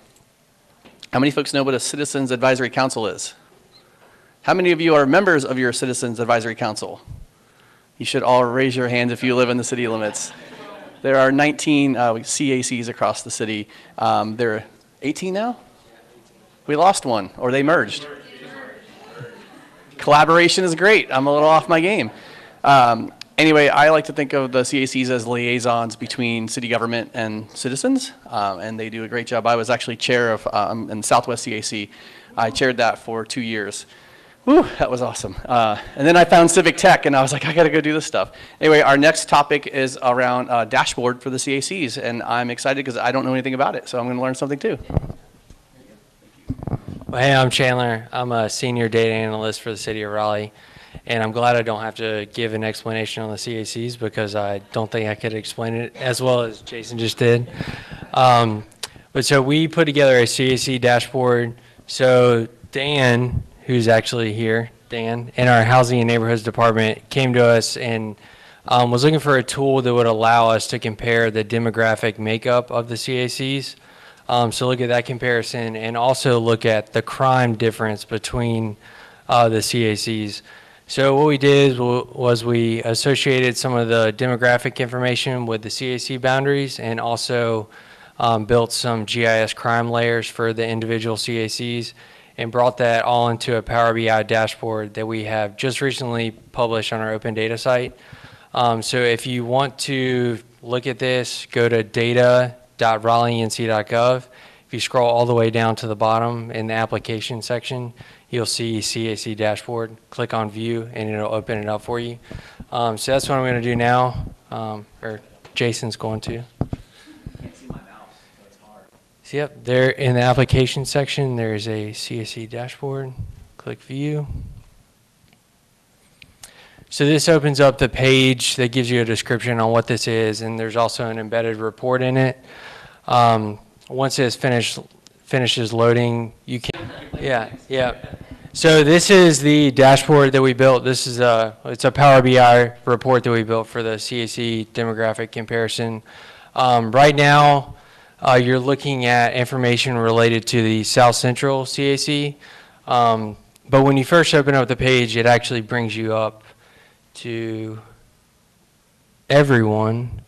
How many folks know what a Citizens Advisory Council is? How many of you are members of your Citizens Advisory Council? You should all raise your hands if you live in the city limits. There are 19 CACs across the city. There are 18 now? We lost one, or they merged. Collaboration is great. I'm a little off my game. Anyway, I like to think of the CACs as liaisons between city government and citizens, and they do a great job. I was actually chair of in Southwest CAC. I chaired that for 2 years. Whew, that was awesome. And then I found Civic Tech, and I was like, I got to go do this stuff. Anyway, our next topic is around dashboard for the CACs, and I'm excited because I don't know anything about it, so I'm going to learn something too. Well, hey, I'm Chandler. I'm a senior data analyst for the city of Raleigh, and I'm glad I don't have to give an explanation on the CACs because I don't think I could explain it as well as Jason just did. But so we put together a CAC dashboard. So Dan, who's actually here, Dan, in our Housing and Neighborhoods Department, came to us and was looking for a tool that would allow us to compare the demographic makeup of the CACs. So look at that comparison and also look at the crime difference between the CACs. So what we did was we associated some of the demographic information with the CAC boundaries and also built some GIS crime layers for the individual CACs, and brought that all into a Power BI dashboard that we have just recently published on our Open Data site. So if you want to look at this, go to data.raleighNC.gov. If you scroll all the way down to the bottom in the application section, you'll see CAC dashboard. Click on view and it'll open it up for you. So that's what I'm going to do now, or Jason's going to. So yep, there in the application section, there's a CAC dashboard. Click view. So this opens up the page that gives you a description on what this is, and there's also an embedded report in it. Once it's finishes loading, you can, yeah. So this is the dashboard that we built. This is it's a Power BI report that we built for the CAC demographic comparison. Right now, you're looking at information related to the South Central CAC, but when you first open up the page, it actually brings you up to everyone.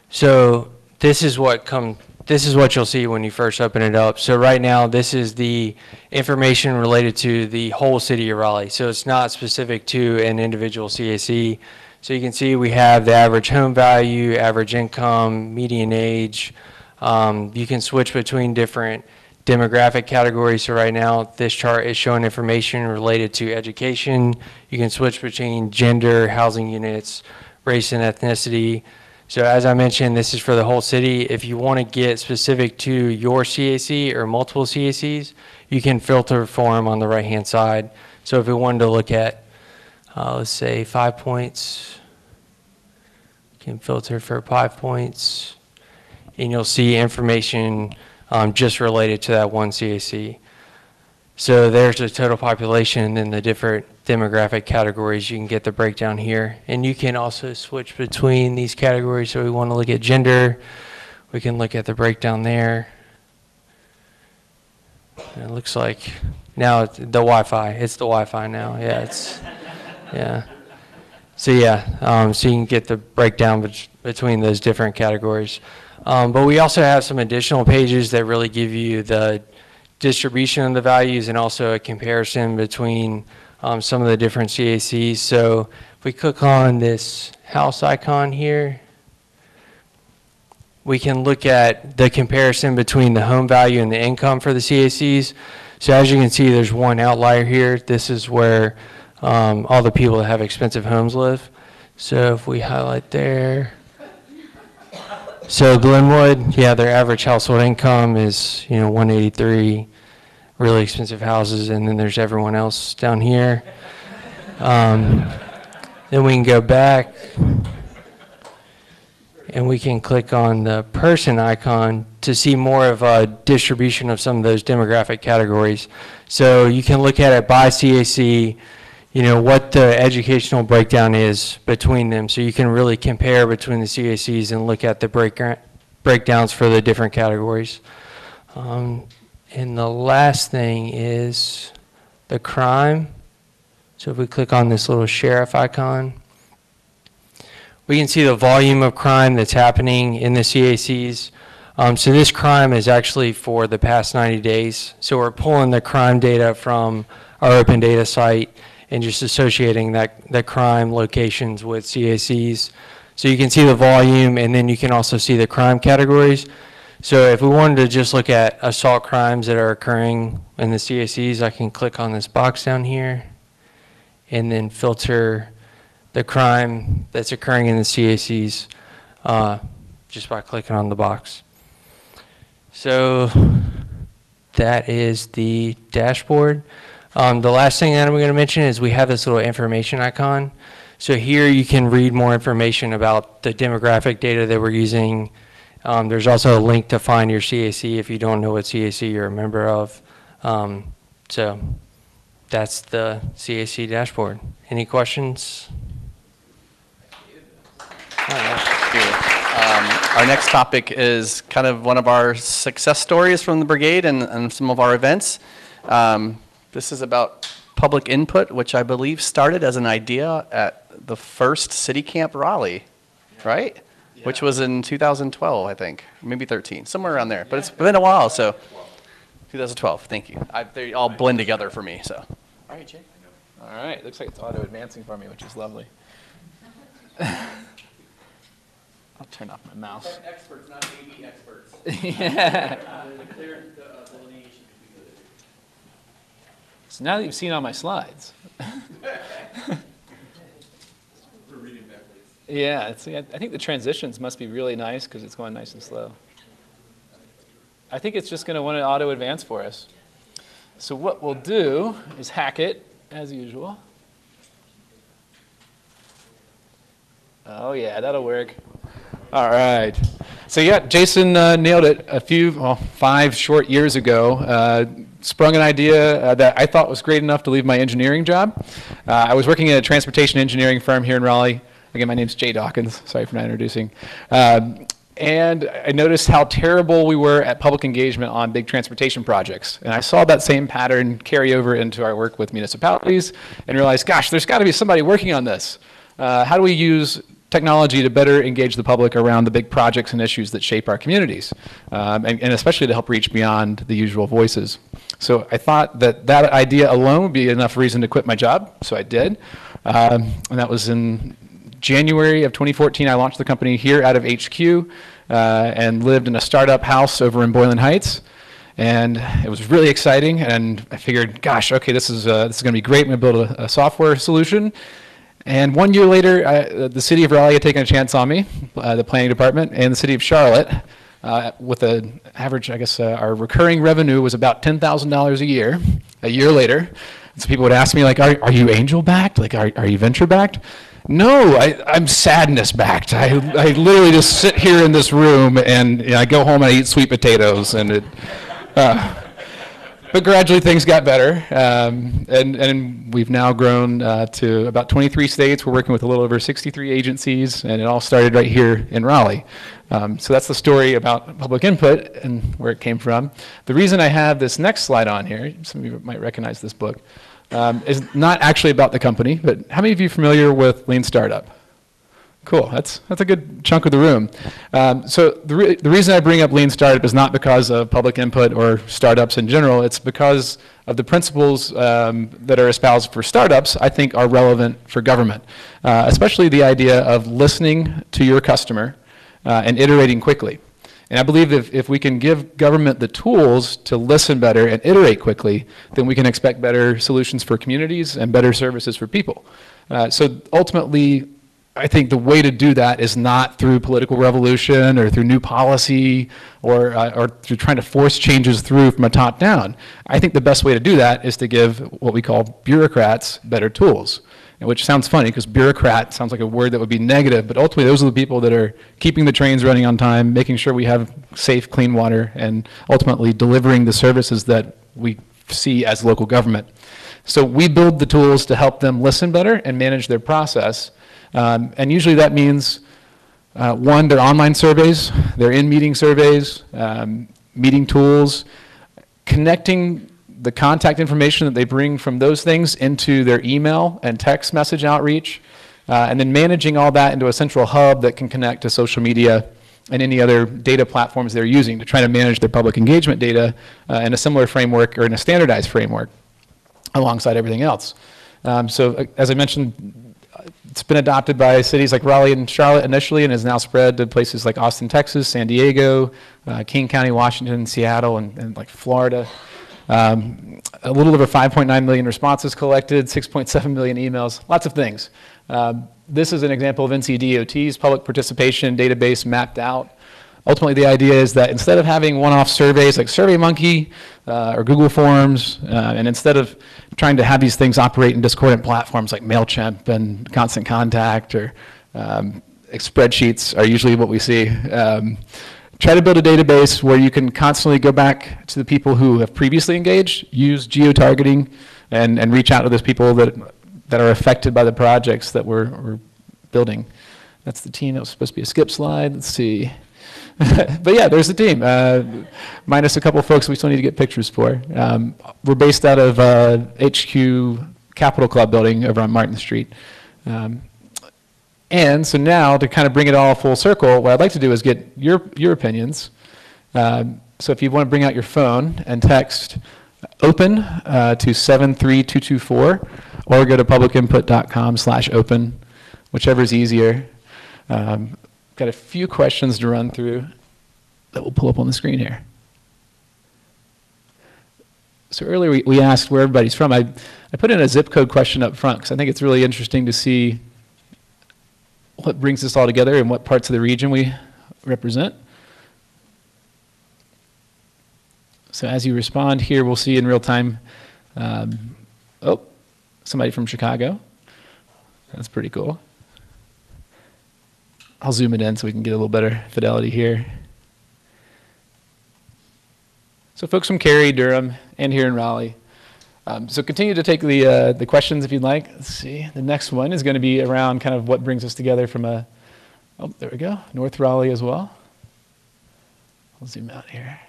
So this is what you'll see when you first open it up. So right now, this is the information related to the whole city of Raleigh. So it's not specific to an individual CAC. So you can see we have the average home value, average income, median age. You can switch between different demographic categories. So right now, this chart is showing information related to education. You can switch between gender, housing units, race and ethnicity. So as I mentioned, this is for the whole city. If you want to get specific to your CAC or multiple CACs, you can filter for them on the right-hand side. So if we wanted to look at, let's say 5 points, you can filter for 5 points, and you'll see information just related to that one CAC. So there's the total population and then the different demographic categories. You can get the breakdown here. And you can also switch between these categories. So we want to look at gender. We can look at the breakdown there. And it looks like now it's the Wi-Fi. It's the Wi-Fi now. Yeah, it's, yeah. So yeah, so you can get the breakdown between those different categories. But we also have some additional pages that really give you the distribution of the values and also a comparison between some of the different CACs. So if we click on this house icon here, we can look at the comparison between the home value and the income for the CACs. So as you can see, there's one outlier here. This is where all the people that have expensive homes live. So if we highlight there, so Glenwood, yeah, their average household income is, you know, 183, really expensive houses, and then there's everyone else down here. Then we can go back, and we can click on the person icon to see more of a distribution of some of those demographic categories. So you can look at it by CAC, you know, what the educational breakdown is between them. So you can really compare between the CACs and look at the breakdowns for the different categories. And the last thing is the crime. So if we click on this little sheriff icon, we can see the volume of crime that's happening in the CACs. So this crime is actually for the past 90 days. So we're pulling the crime data from our open data site and just associating that crime locations with CACs. So you can see the volume, and then you can also see the crime categories. So if we wanted to just look at assault crimes that are occurring in the CACs, I can click on this box down here and then filter the crime that's occurring in the CACs just by clicking on the box. So that is the dashboard. The last thing that I'm going to mention is we have this little information icon. So here you can read more information about the demographic data that we're using. There's also a link to find your CAC if you don't know what CAC you're a member of. So that's the CAC dashboard. Any questions? Our next topic is kind of one of our success stories from the brigade and some of our events. This is about public input, which I believe started as an idea at the first City Camp Raleigh, right? Yeah. Which was in 2012, I think, maybe 13, somewhere around there. But it's been a while, so 2012. Thank you. They all blend together for me. So, all right, Jay. All right. Looks like it's auto advancing for me, which is lovely. I'll turn off my mouse. Tech experts, not AV experts. Yeah. So now that you've seen all my slides. Yeah, I think the transitions must be really nice because it's going nice and slow. I think it's just going to want to auto advance for us. So what we'll do is hack it as usual. Oh yeah, that'll work. All right. So yeah, Jason nailed it 5 short years ago. Sprung an idea that I thought was great enough to leave my engineering job. I was working at a transportation engineering firm here in Raleigh. Again, my name's Jay Dawkins. Sorry for not introducing. And I noticed how terrible we were at public engagement on big transportation projects. And I saw that same pattern carry over into our work with municipalities and realized, gosh, there's got to be somebody working on this. How do we use technology to better engage the public around the big projects and issues that shape our communities, and especially to help reach beyond the usual voices. So I thought that that idea alone would be enough reason to quit my job, so I did. And that was in January of 2014. I launched the company here out of HQ and lived in a startup house over in Boylan Heights. And it was really exciting, and I figured, gosh, okay, this is going to be great. I'm going to build a software solution. And 1 year later, the city of Raleigh had taken a chance on me, the planning department, and the city of Charlotte, with an average, I guess, our recurring revenue was about $10,000 a year later. So people would ask me, like, are you angel backed? Like, are you venture backed? No, I'm sadness backed. I literally just sit here in this room, and I go home and I eat sweet potatoes, and it. But gradually things got better, and we've now grown to about 23 states. We're working with a little over 63 agencies, and it all started right here in Raleigh. So that's the story about public input and where it came from. The reason I have this next slide on here, some of you might recognize this book, is not actually about the company, but how many of you are familiar with Lean Startup? Cool, that's a good chunk of the room. So the reason I bring up Lean Startup is not because of public input or startups in general, it's because of the principles that are espoused for startups I think are relevant for government, especially the idea of listening to your customer and iterating quickly. And I believe if we can give government the tools to listen better and iterate quickly, then we can expect better solutions for communities and better services for people. So ultimately, I think the way to do that is not through political revolution or through new policy or through trying to force changes through from a top down. I think the best way to do that is to give what we call bureaucrats better tools, which sounds funny because bureaucrat sounds like a word that would be negative, but ultimately those are the people that are keeping the trains running on time, making sure we have safe, clean water, and ultimately delivering the services that we see as local government. So we build the tools to help them listen better and manage their process. And usually that means, one, their online surveys, their in-meeting surveys, meeting tools, connecting the contact information that they bring from those things into their email and text message outreach, and then managing all that into a central hub that can connect to social media and any other data platforms they're using to try to manage their public engagement data in a similar framework or in a standardized framework alongside everything else. So as I mentioned, it's been adopted by cities like Raleigh and Charlotte initially and has now spread to places like Austin, Texas, San Diego, King County, Washington, Seattle, and like Florida. A little over 5.9 million responses collected, 6.7 million emails, lots of things. This is an example of NCDOT's public participation database mapped out. Ultimately, the idea is that instead of having one-off surveys like SurveyMonkey or Google Forms, and instead of trying to have these things operate in discordant platforms like MailChimp and Constant Contact or spreadsheets are usually what we see, try to build a database where you can constantly go back to the people who have previously engaged, use geo-targeting, and reach out to those people that are affected by the projects that we're building. That's the team. That was supposed to be a skip slide. Let's see. But yeah, there's the team, minus a couple of folks we still need to get pictures for. We're based out of HQ Capitol Club building over on Martin Street. And so now to kind of bring it all full circle, what I'd like to do is get your opinions. So if you want to bring out your phone and text OPEN to 73224 or go to publicinput.com/open, whichever is easier. Got a few questions to run through that we'll pull up on the screen here. So earlier we asked where everybody's from. I put in a zip code question up front because I think it's really interesting to see what brings this all together and what parts of the region we represent. So as you respond here, we'll see in real time, oh, somebody from Chicago. That's pretty cool. I'll zoom it in so we can get a little better fidelity here. So folks from Cary, Durham, and here in Raleigh. So continue to take the questions if you'd like. Let's see. The next one is going to be around kind of what brings us together from a, oh, there we go, North Raleigh as well. I'll zoom out here.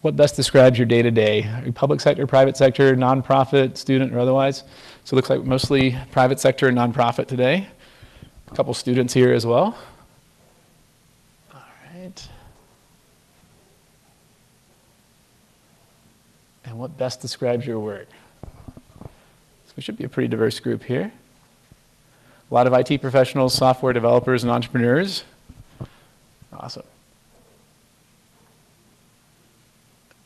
What best describes your day-to-day? Are you public sector, private sector, nonprofit, student, or otherwise? So it looks like mostly private sector and nonprofit today. A couple students here as well. All right. And what best describes your work? So we should be a pretty diverse group here. A lot of IT professionals, software developers, and entrepreneurs. Awesome.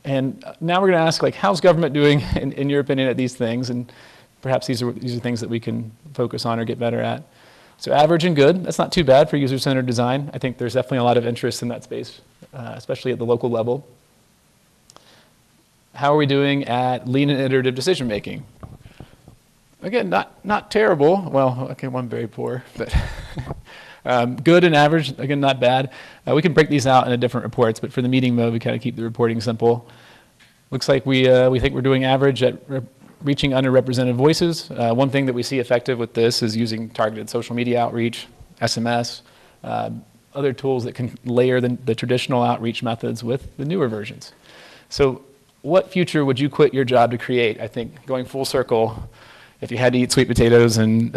And now we're going to ask, like, how's government doing, in your opinion, at these things? And perhaps these are things that we can focus on or get better at. So average and good, that's not too bad for user-centered design. I think there's definitely a lot of interest in that space, especially at the local level. How are we doing at lean and iterative decision-making? Again, not terrible. Well, okay, one very poor, but good and average, again, not bad. We can break these out into different reports, but for the meeting mode, we kind of keep the reporting simple. Looks like we think we're doing average at reaching underrepresented voices. One thing that we see effective with this is using targeted social media outreach, SMS, other tools that can layer the traditional outreach methods with the newer versions. So what future would you quit your job to create? I think going full circle, if you had to eat sweet potatoes and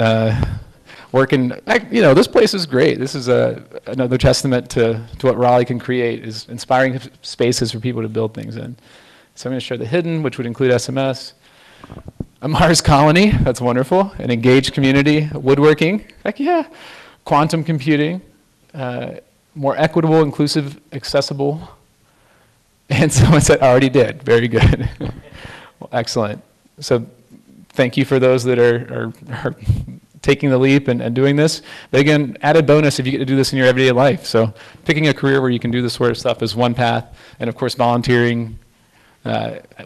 working, you know, this place is great. This is another testament to what Raleigh can create, is inspiring spaces for people to build things in. So I'm going to share the hidden, which would include SMS, a Mars colony, that's wonderful, an engaged community, woodworking, heck yeah, quantum computing, more equitable, inclusive, accessible, and someone said already did, very good. Well, excellent. So thank you for those that are taking the leap and doing this. But again, added bonus if you get to do this in your everyday life. So picking a career where you can do this sort of stuff is one path, and of course volunteering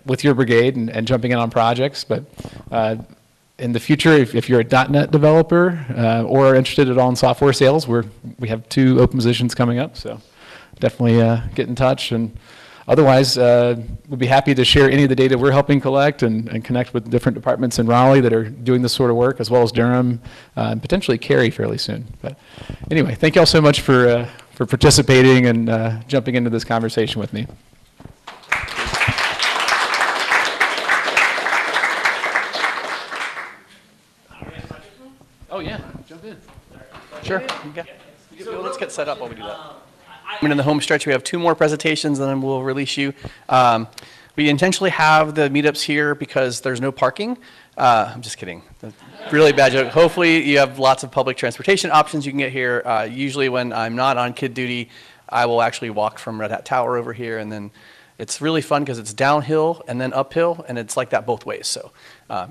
with your brigade and jumping in on projects. But in the future, if you're a .NET developer or are interested at all in software sales, we have 2 open positions coming up, so definitely get in touch. And otherwise, we'd be happy to share any of the data we're helping collect and connect with different departments in Raleigh that are doing this sort of work, as well as Durham, and potentially Cary fairly soon. But anyway, thank you all so much for participating and jumping into this conversation with me. Oh yeah, jump in. Sure. Okay. Let's get set up while we do that. I'm in the home stretch. We have 2 more presentations, and then we'll release you. We intentionally have the meetups here because there's no parking. I'm just kidding. Really bad joke. Hopefully you have lots of public transportation options you can get here. Usually when I'm not on kid duty, I will actually walk from Red Hat Tower over here, and then it's really fun because it's downhill and then uphill, and it's like that both ways. So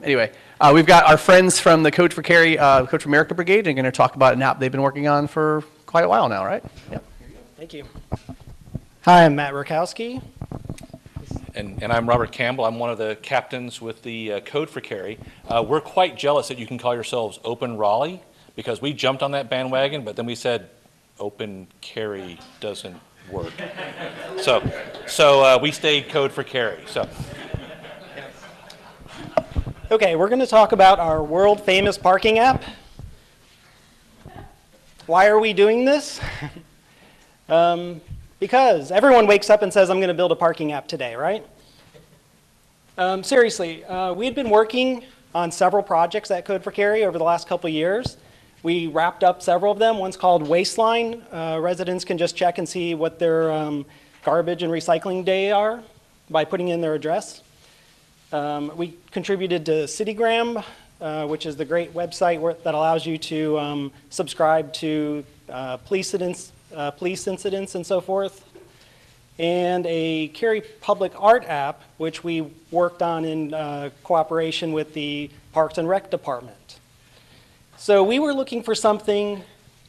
anyway, we've got our friends from the Code for Cary, Code for America Brigade, and going to talk about an app they've been working on for quite a while now, right? Yep. Thank you. Hi, I'm Matt Rakowski. And I'm Robert Campbell. I'm one of the captains with the Code for Cary. We're quite jealous that you can call yourselves Open Raleigh, because we jumped on that bandwagon, but then we said Open Cary doesn't work. So we stayed Code for Cary. So. Okay, we're going to talk about our world famous parking app. Why are we doing this? Because everyone wakes up and says, I'm going to build a parking app today, right? Seriously, we had been working on several projects at Code for Cary over the last couple of years. We wrapped up several of them. One's called Wasteline. Residents can just check and see what their garbage and recycling day are by putting in their address. We contributed to Citigram, which is the great website that allows you to subscribe to police incidents and so forth. And a Cary Public Art app, which we worked on in cooperation with the Parks and Rec Department. So we were looking for something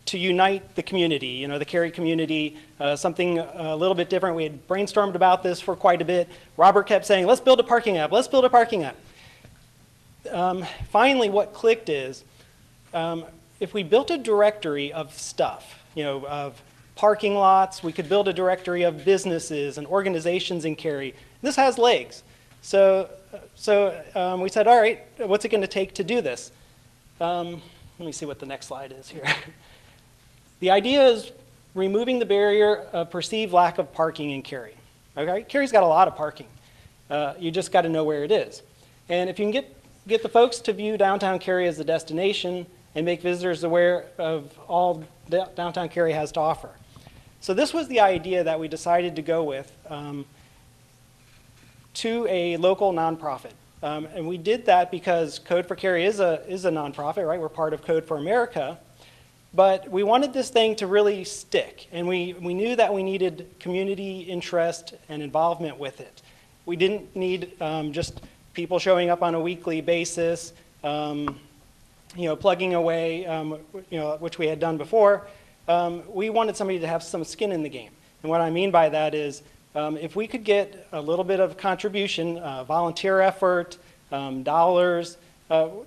to unite the community, you know, the Cary community, something a little bit different. We had brainstormed about this for quite a bit. Robert kept saying, let's build a parking app, let's build a parking app. Finally, what clicked is, if we built a directory of stuff, you know, of parking lots, we could build a directory of businesses and organizations in Cary. This has legs. So we said, all right, what's it going to take to do this? Let me see what the next slide is here. The idea is removing the barrier of perceived lack of parking in Cary. Okay? Cary's got a lot of parking. You just got to know where it is. And if you can get the folks to view downtown Cary as a destination and make visitors aware of all downtown Cary has to offer. So this was the idea that we decided to go with to a local nonprofit. And we did that because Code for Cary is a nonprofit, right? We're part of Code for America. But we wanted this thing to really stick. And we knew that we needed community interest and involvement with it. We didn't need just people showing up on a weekly basis, plugging away, which we had done before. We wanted somebody to have some skin in the game. And what I mean by that is if we could get a little bit of contribution, volunteer effort, dollars,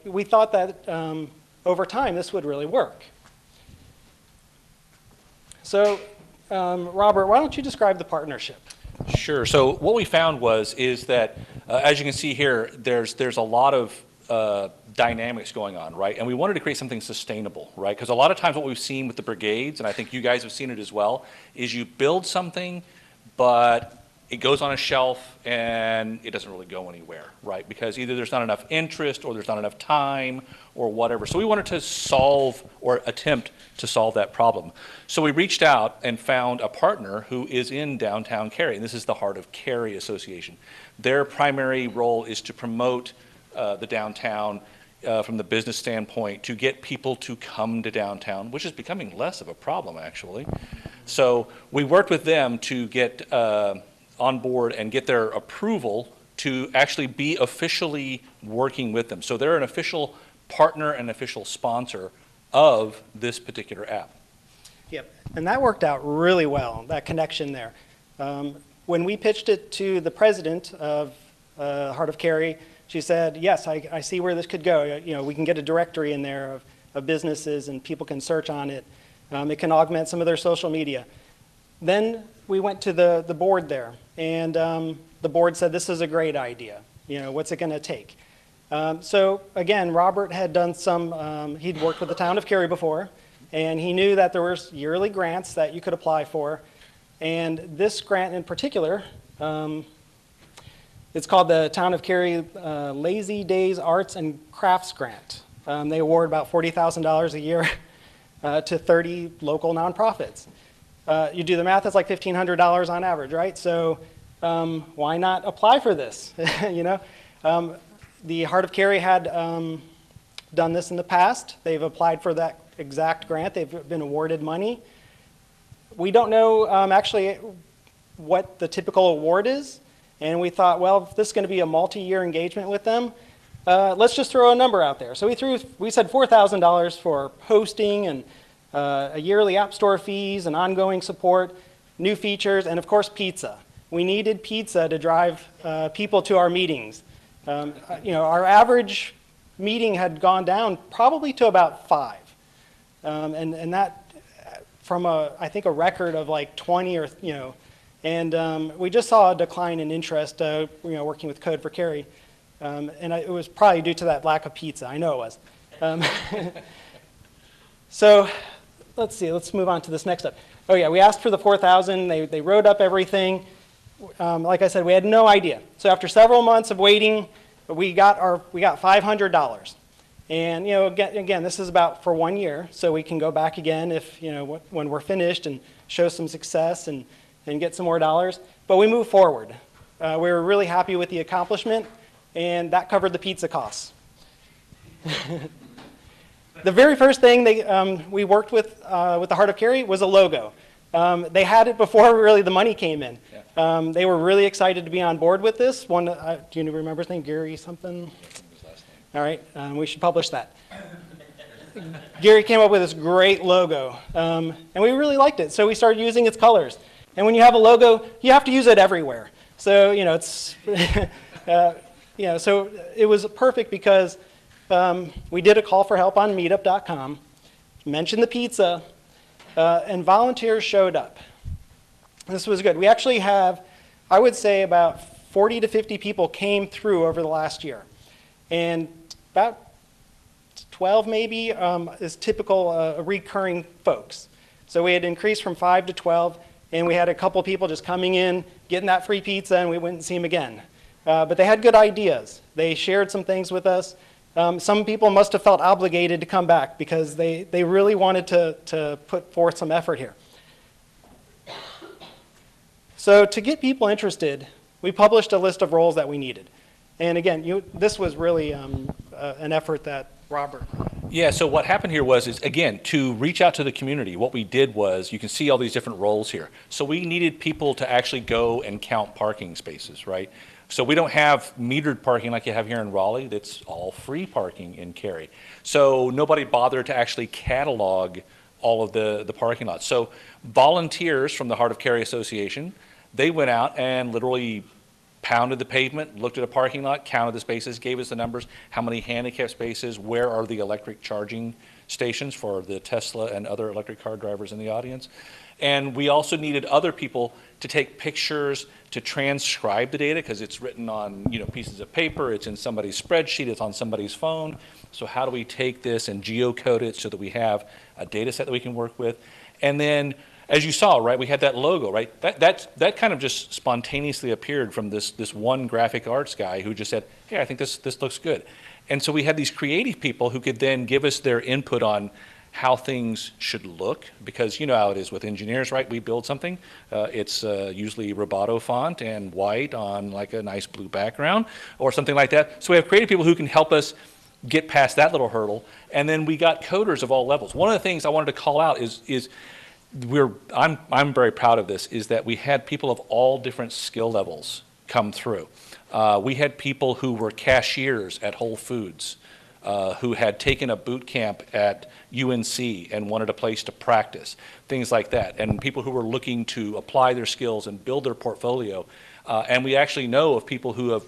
we thought that over time this would really work. So, Robert, why don't you describe the partnership? Sure. So what we found is that, as you can see here, there's a lot of dynamics going on, right? And we wanted to create something sustainable, right? Because a lot of times what we've seen with the brigades, and I think you guys have seen it as well, is you build something, but it goes on a shelf and it doesn't really go anywhere, right? Because either there's not enough interest or there's not enough time or whatever. So we wanted to solve or attempt to solve that problem. So we reached out and found a partner who is in downtown Cary, and this is the Heart of Cary Association. Their primary role is to promote the downtown from the business standpoint, to get people to come to downtown, which is becoming less of a problem, actually. So we worked with them to get on board and get their approval to actually be officially working with them. So they're an official partner and official sponsor of this particular app. Yep, and that worked out really well, that connection there. When we pitched it to the president of Heart of Cary, she said, yes, I see where this could go. We can get a directory in there of businesses and people can search on it. It can augment some of their social media. Then we went to the board there, and the board said, this is a great idea. What's it going to take? So again, Robert had done he'd worked with the town of Cary before, and he knew that there were yearly grants that you could apply for. And this grant in particular, it's called the Town of Cary Lazy Days Arts and Crafts Grant. They award about $40,000 a year to 30 local nonprofits. You do the math, that's like $1,500 on average, right? So why not apply for this? The Heart of Cary had done this in the past. They've applied for that exact grant. They've been awarded money. We don't know actually what the typical award is, and we thought, well, if this is going to be a multi-year engagement with them, let's just throw a number out there. So we said $4,000 for hosting and a yearly app store fees and ongoing support, new features, and of course pizza. We needed pizza to drive people to our meetings. Our average meeting had gone down probably to about 5. And that from I think a record of like 20 or, and we just saw a decline in interest, working with Code for Cary. And it was probably due to that lack of pizza. I know it was. So let's see, let's move on to this next step. Oh yeah, we asked for the 4,000. They wrote up everything. Like I said, we had no idea. So after several months of waiting, we got $500. And again, this is about for 1 year, so we can go back again if when we're finished and show some success and get some more dollars. But we moved forward. We were really happy with the accomplishment, and that covered the pizza costs. The very first thing we worked with the Heart of Cary was a logo. They had it before really the money came in. Yeah. They were really excited to be on board with this. Do you remember his name? Gary something? All right, we should publish that. Gary came up with this great logo, and we really liked it. So we started using its colors. And when you have a logo, you have to use it everywhere. So it's, so it was perfect because we did a call for help on meetup.com, mentioned the pizza, and volunteers showed up. This was good. We actually have, I would say, about 40 to 50 people came through over the last year. And about 12 maybe is typical recurring folks. So we had increased from 5 to 12, and we had a couple people just coming in, getting that free pizza, and we wouldn't see them again. But they had good ideas. They shared some things with us. Some people must have felt obligated to come back because they really wanted to put forth some effort here. So to get people interested, we published a list of roles that we needed. And again, this was really an effort that Robert Yeah, so what happened here is, again, to reach out to the community, what we did was, you can see all these different roles here. So we needed people to actually go and count parking spaces, right? So we don't have metered parking like you have here in Raleigh. That's all free parking in Cary. So nobody bothered to actually catalog all of the parking lots. So volunteers from the Heart of Cary Association, they went out and literally pounded the pavement, looked at a parking lot, counted the spaces, gave us the numbers, how many handicap spaces, where are the electric charging stations for the Tesla and other electric car drivers in the audience. And we also needed other people to take pictures, to transcribe the data, because it's written on pieces of paper, it's in somebody's spreadsheet, it's on somebody's phone. So how do we take this and geocode it so that we have a data set that we can work with? And then, as you saw, right, we had that logo, right? That kind of just spontaneously appeared from this one graphic arts guy who just said, hey, I think this looks good. And so we had these creative people who could then give us their input on how things should look, because you know how it is with engineers, right? We build something, it's usually Roboto font and white on like a nice blue background or something like that. So we have creative people who can help us get past that little hurdle. And then we got coders of all levels. One of the things I wanted to call out is I'm very proud of this, is that we had people of all different skill levels come through. We had people who were cashiers at Whole Foods, who had taken a boot camp at UNC and wanted a place to practice, things like that, and people who were looking to apply their skills and build their portfolio. And we actually know of people who have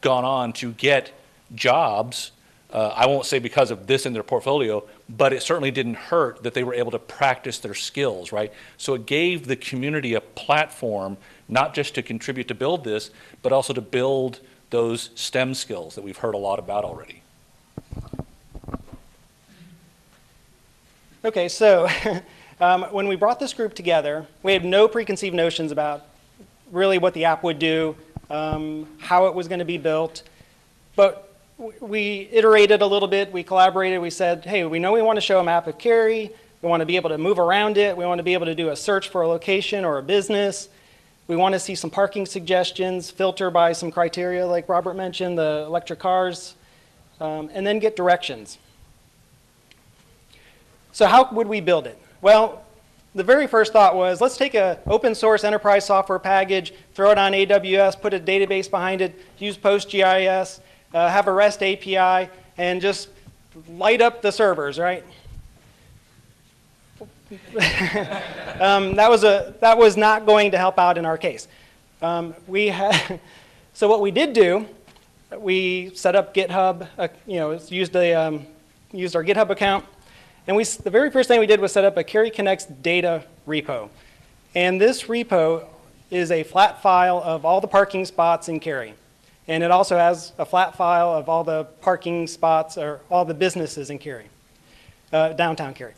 gone on to get jobs, I won't say because of this in their portfolio, but it certainly didn't hurt that they were able to practice their skills, right? So it gave the community a platform, not just to contribute to build this, but also to build those STEM skills that we've heard a lot about already. Okay, so when we brought this group together, we had no preconceived notions about really what the app would do, how it was going to be built, but we iterated a little bit, we collaborated, we said, hey, we know we want to show a map of Cary, we want to be able to move around it, we want to be able to do a search for a location or a business, we want to see some parking suggestions, filter by some criteria like Robert mentioned, the electric cars, and then get directions. So how would we build it? Well, the very first thought was, let's take an open source enterprise software package, throw it on AWS, put a database behind it, use PostGIS, have a REST API, and just light up the servers, right? That was not going to help out in our case. So what we did do, we set up GitHub, used our GitHub account, and the very first thing we did was set up a Cary Connects data repo. And this repo is a flat file of all the parking spots in Cary. And it also has a flat file of all the parking spots or all the businesses in Cary, downtown Cary.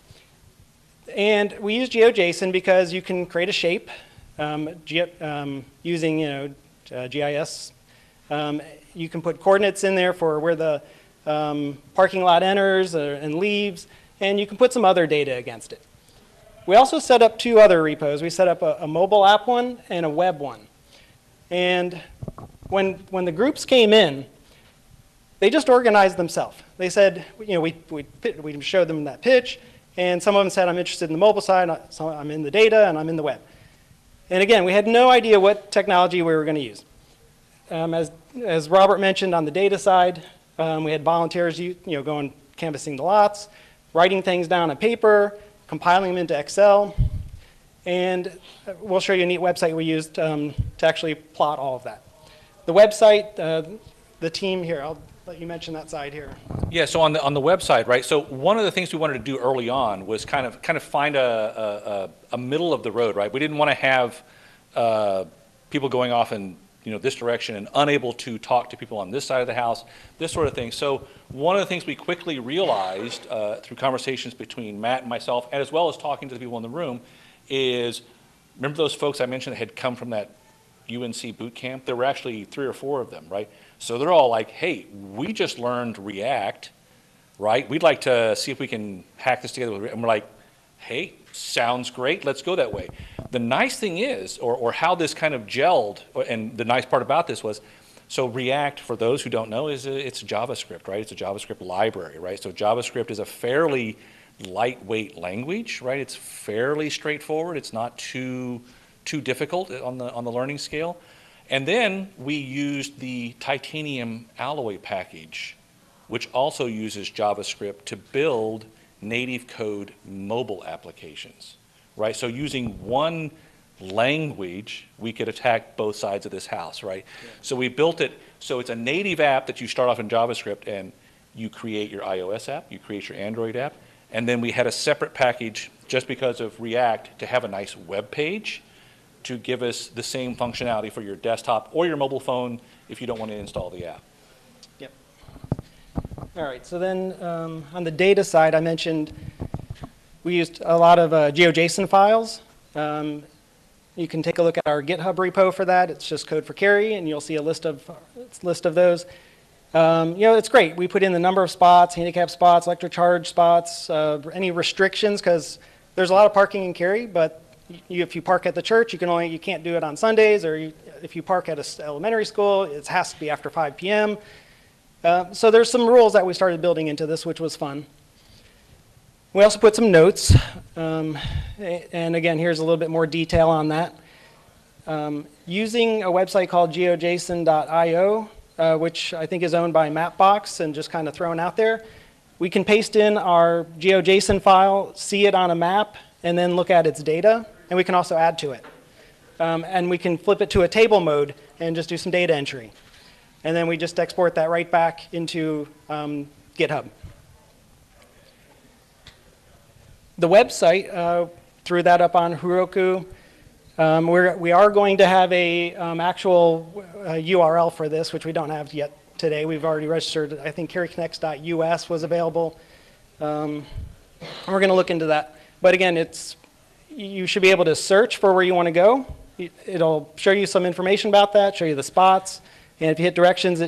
And we use GeoJSON because you can create a shape using GIS. You can put coordinates in there for where the parking lot enters and leaves, and you can put some other data against it. We also set up two other repos. We set up a mobile app one and a web one. And when the groups came in, they just organized themselves. They said, we showed them that pitch, and some of them said, I'm interested in the mobile side, I'm in the data, and I'm in the web. And again, we had no idea what technology we were going to use. As Robert mentioned on the data side, we had volunteers going canvassing the lots, writing things down on paper, compiling them into Excel, and we'll show you a neat website we used to actually plot all of that. The website, the team here, I'll let you mention that side here. Yeah, so on the website, right? So one of the things we wanted to do early on was kind of find a middle of the road, right? We didn't want to have people going off in this direction and unable to talk to people on this side of the house, this sort of thing. So one of the things we quickly realized through conversations between Matt and myself, and as well as talking to the people in the room, is remember those folks I mentioned that had come from that UNC boot camp? There were actually 3 or 4 of them, right? So they're all like, hey, we just learned React, right? We'd like to see if we can hack this together. And we're like, hey, sounds great, let's go that way. The nice thing is, or how this kind of gelled, and the nice part about this was, So React, for those who don't know, it's JavaScript, right? It's a JavaScript library, right? So JavaScript is a fairly lightweight language, right? It's fairly straightforward. It's not too difficult on the learning scale. And then we used the titanium alloy package, which also uses JavaScript to build native code mobile applications, right? So using one language, we could attack both sides of this house, right? Yeah. So we built it, so it's a native app that you start off in JavaScript and you create your iOS app, you create your Android app, and then we had a separate package just because of React to have a nice web page to give us the same functionality for your desktop or your mobile phone if you don't want to install the app. Yep. All right, so then on the data side, I mentioned we used a lot of GeoJSON files. You can take a look at our GitHub repo for that. It's just code for Cary, and you'll see a list of those. You know, it's great. We put in the number of spots, handicap spots, electric charge spots, any restrictions, because there's a lot of parking in Cary, but if you park at the church, you can't do it on Sundays, or if you park at an elementary school, it has to be after 5 p.m. So there's some rules that we started building into this, which was fun. We also put some notes, and again, here's a little bit more detail on that. Using a website called geojson.io, which I think is owned by Mapbox and just kind of thrown out there, we can paste in our GeoJSON file, see it on a map, and then look at its data, and we can also add to it. And we can flip it to a table mode and just do some data entry. And then we just export that right back into GitHub. The website, threw that up on Heroku. We are going to have a actual URL for this, which we don't have yet today. We've already registered. I think caryconnects.us was available. We're going to look into that. But again, you should be able to search for where you want to go. It'll show you some information about that, show you the spots, and if you hit directions,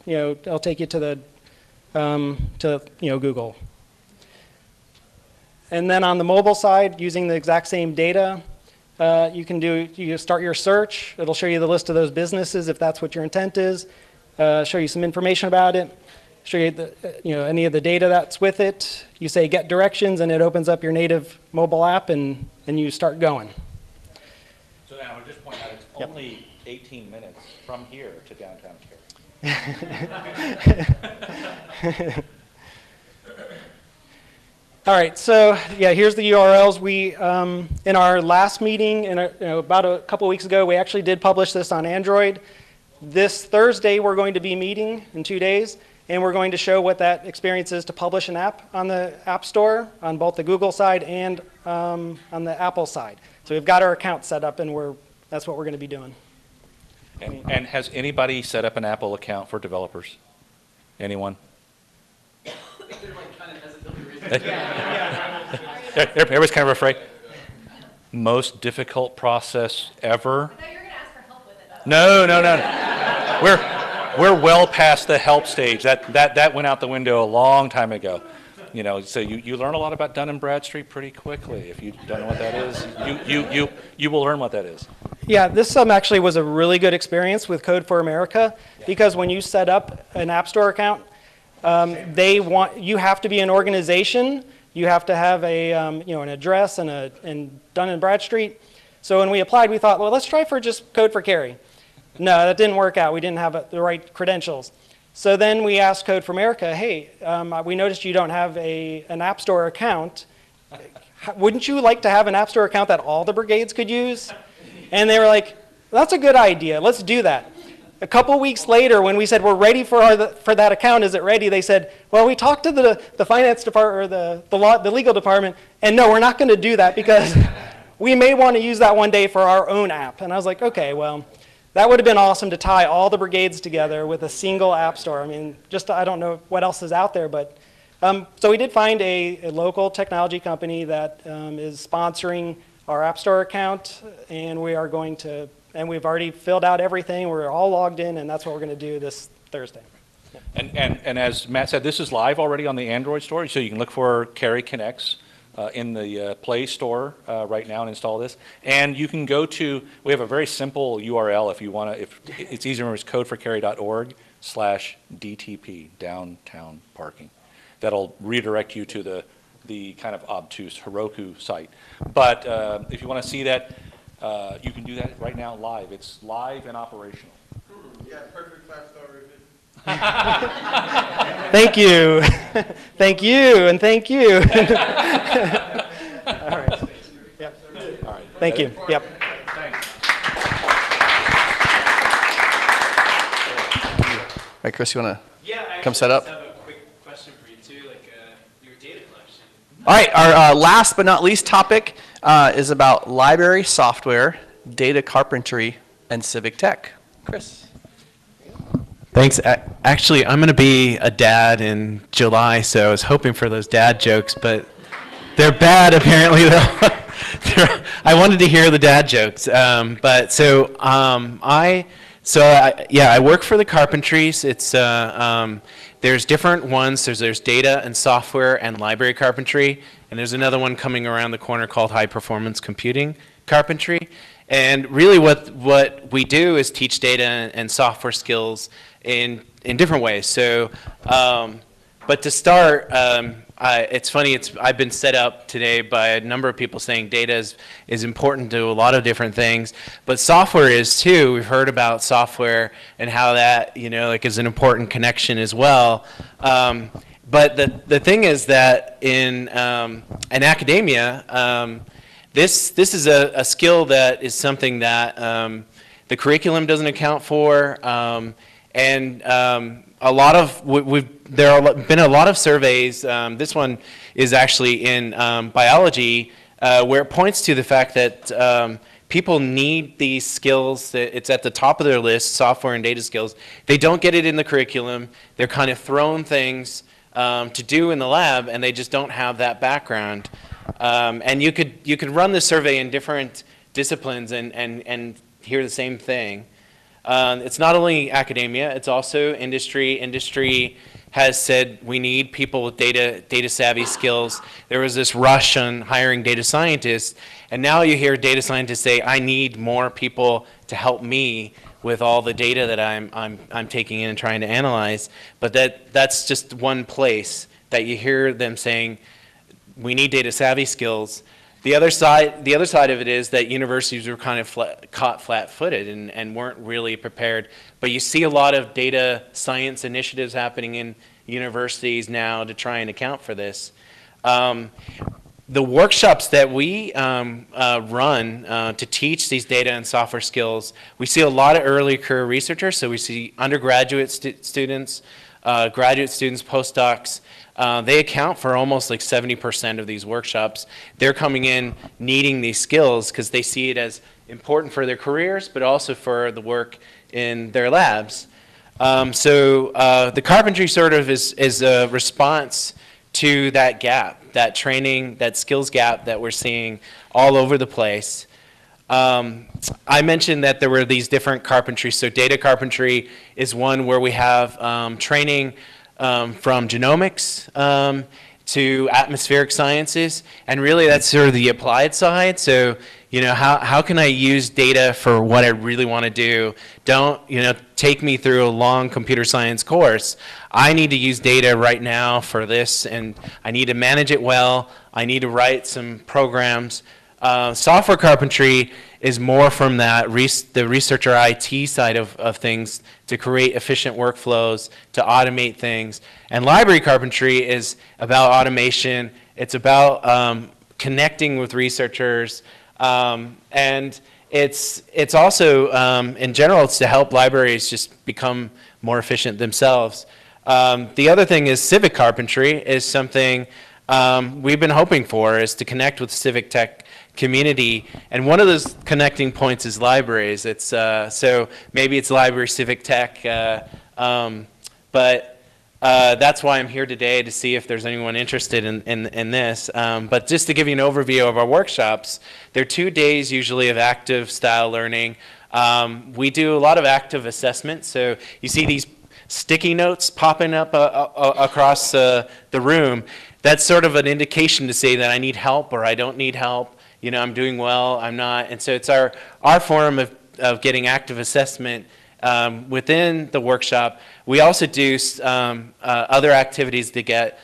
it'll take you to Google. And then on the mobile side, using the exact same data, you start your search. It'll show you the list of those businesses if that's what your intent is. Show you some information about it. Show you any of the data that's with it. You say get directions, and it opens up your native mobile app, and you start going. So now I would just point out it's only 18 minutes from here to downtown Cary. All right, so yeah, here's the URLs. We, in our last meeting, about a couple weeks ago, we actually did publish this on Android. This Thursday, we're going to be meeting in 2 days, and we're going to show what that experience is to publish an app on the App Store, on both the Google side and on the Apple side. So we've got our account set up, and that's what we're going to be doing. And has anybody set up an Apple account for developers? Anyone? Everybody's kind of afraid. Most difficult process ever. I thought you were going to ask for help with it. No. We're well past the help stage. That went out the window a long time ago. So you learn a lot about Dun & Bradstreet pretty quickly. If you don't know what that is, you will learn what that is. Yeah, this actually was a really good experience with Code for America, because when you set up an App Store account, you have to be an organization. You have to have an address and Dun & Bradstreet. So when we applied, we thought, well, let's try for just Code for Cary. No, that didn't work out. We didn't have the right credentials. So then we asked Code for America, hey, we noticed you don't have an App Store account. Wouldn't you like to have an App Store account that all the brigades could use? And they were like, that's a good idea. Let's do that. A couple weeks later, when we said we're ready for that account, is it ready? They said, well, we talked to the finance department or the legal department, and no, we're not going to do that because we may want to use that one day for our own app. And I was like, okay, well, that would have been awesome to tie all the brigades together with a single app store. I mean, I don't know what else is out there, but so we did find a local technology company that is sponsoring our app store account, and we are going to. And we've already filled out everything. We're all logged in, and that's what we're going to do this Thursday. And as Matt said, this is live already on the Android store, so you can look for Cary Connects in the Play Store right now and install this. And you can go to, we have a very simple URL if you want to, if it's easier, it's codeforcary.org/DTP, downtown parking. That'll redirect you to the kind of obtuse Heroku site. But if you want to see that, you can do that right now live. It's live and operational. Yeah, perfect 5-star review. Thank you. Thank you, and thank you. All right. Yep. All right. Thank you. Yep. Thanks. All right, Chris, you want to come I set up? have a quick question for you too, like your data collection. All right, our last but not least topic is about library software, data carpentry, and civic tech. Chris. Thanks. Actually, I'm going to be a dad in July, so I was hoping for those dad jokes, but they're bad apparently. I wanted to hear the dad jokes, I work for the Carpentries. It's there's different ones. There's data and software and library carpentry, and there's another one coming around the corner called high performance computing carpentry. And really what we do is teach data and software skills in different ways. So, but to start, it's funny, I've been set up today by a number of people saying data is important to a lot of different things, but software is too. We've heard about software and how that, is an important connection as well. But the thing is that in academia, this is a skill that is something that the curriculum doesn't account for, and there have been a lot of surveys. This one is actually in biology, where it points to the fact that people need these skills. It's at the top of their list, software and data skills. They don't get it in the curriculum. They're kind of thrown things to do in the lab, and they just don't have that background. And you could run the survey in different disciplines and hear the same thing. It's not only academia, it's also industry. Industry has said we need people with data savvy skills. There was this rush on hiring data scientists, and now you hear data scientists say, I need more people to help me with all the data that I'm taking in and trying to analyze. But that's just one place that you hear them saying, we need data savvy skills. The other side of it is that universities were kind of caught flat-footed and weren't really prepared. But you see a lot of data science initiatives happening in universities now to try and account for this. The workshops that we run to teach these data and software skills, we see a lot of early career researchers. So we see undergraduate students, graduate students, postdocs. They account for almost like 70% of these workshops. They're coming in needing these skills because they see it as important for their careers, but also for the work in their labs. The carpentry sort of is a response to that gap, that training, that skills gap that we're seeing all over the place. I mentioned that there were these different carpentries. So data carpentry is one where we have training from genomics to atmospheric sciences, and really that's sort of the applied side. So, how can I use data for what I really want to do? Don't, take me through a long computer science course. I need to use data right now for this, and I need to manage it well. I need to write some programs. Software carpentry is more from that the researcher IT side of things to create efficient workflows, to automate things. And library carpentry is about automation. It's about connecting with researchers. And it's also, in general, it's to help libraries just become more efficient themselves. The other thing is civic carpentry is something we've been hoping for, is to connect with civic tech community, and one of those connecting points is libraries. It's so maybe it's library civic tech, but that's why I'm here today, to see if there's anyone interested in this. But just to give you an overview of our workshops, there are 2 days usually of active style learning. We do a lot of active assessment, so you see these sticky notes popping up across the room. that's sort of an indication to say that I need help or I don't need help. You know, I'm doing well, I'm not. And so it's our form of getting active assessment within the workshop. We also do other activities to get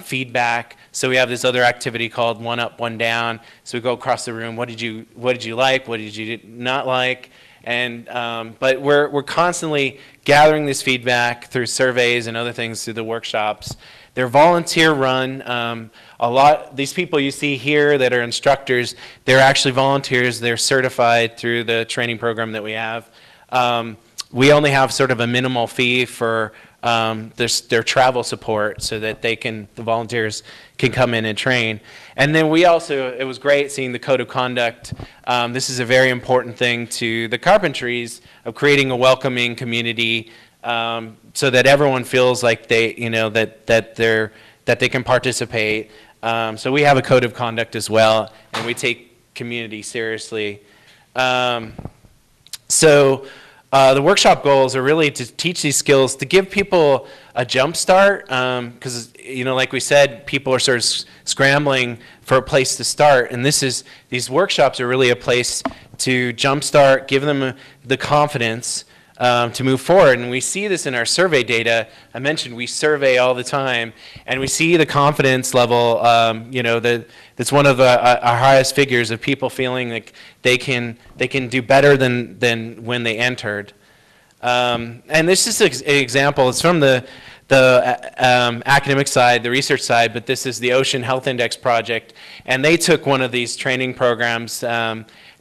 feedback. So we have this other activity called one up, one down. So we go across the room. What did you like? What did you not like? And but we're constantly gathering this feedback through surveys and other things through the workshops. They're volunteer run. These people you see here that are instructors, they're actually volunteers. They're certified through the training program that we have. We only have sort of a minimal fee for their travel support so that the volunteers can come in and train. And then it was great seeing the code of conduct. This is a very important thing to the Carpentries of creating a welcoming community so that everyone feels like they can participate. So we have a code of conduct as well, and we take community seriously. The workshop goals are really to teach these skills, to give people a jump start, because like we said, people are sort of scrambling for a place to start, and these workshops are really a place to jump start, give them the confidence to move forward. And we see this in our survey data. I mentioned we survey all the time, and we see the confidence level. That's one of our highest figures of people feeling like they can do better than when they entered. And this is an example. It's from the academic side, the research side, but this is the Ocean Health Index project, and they took one of these training programs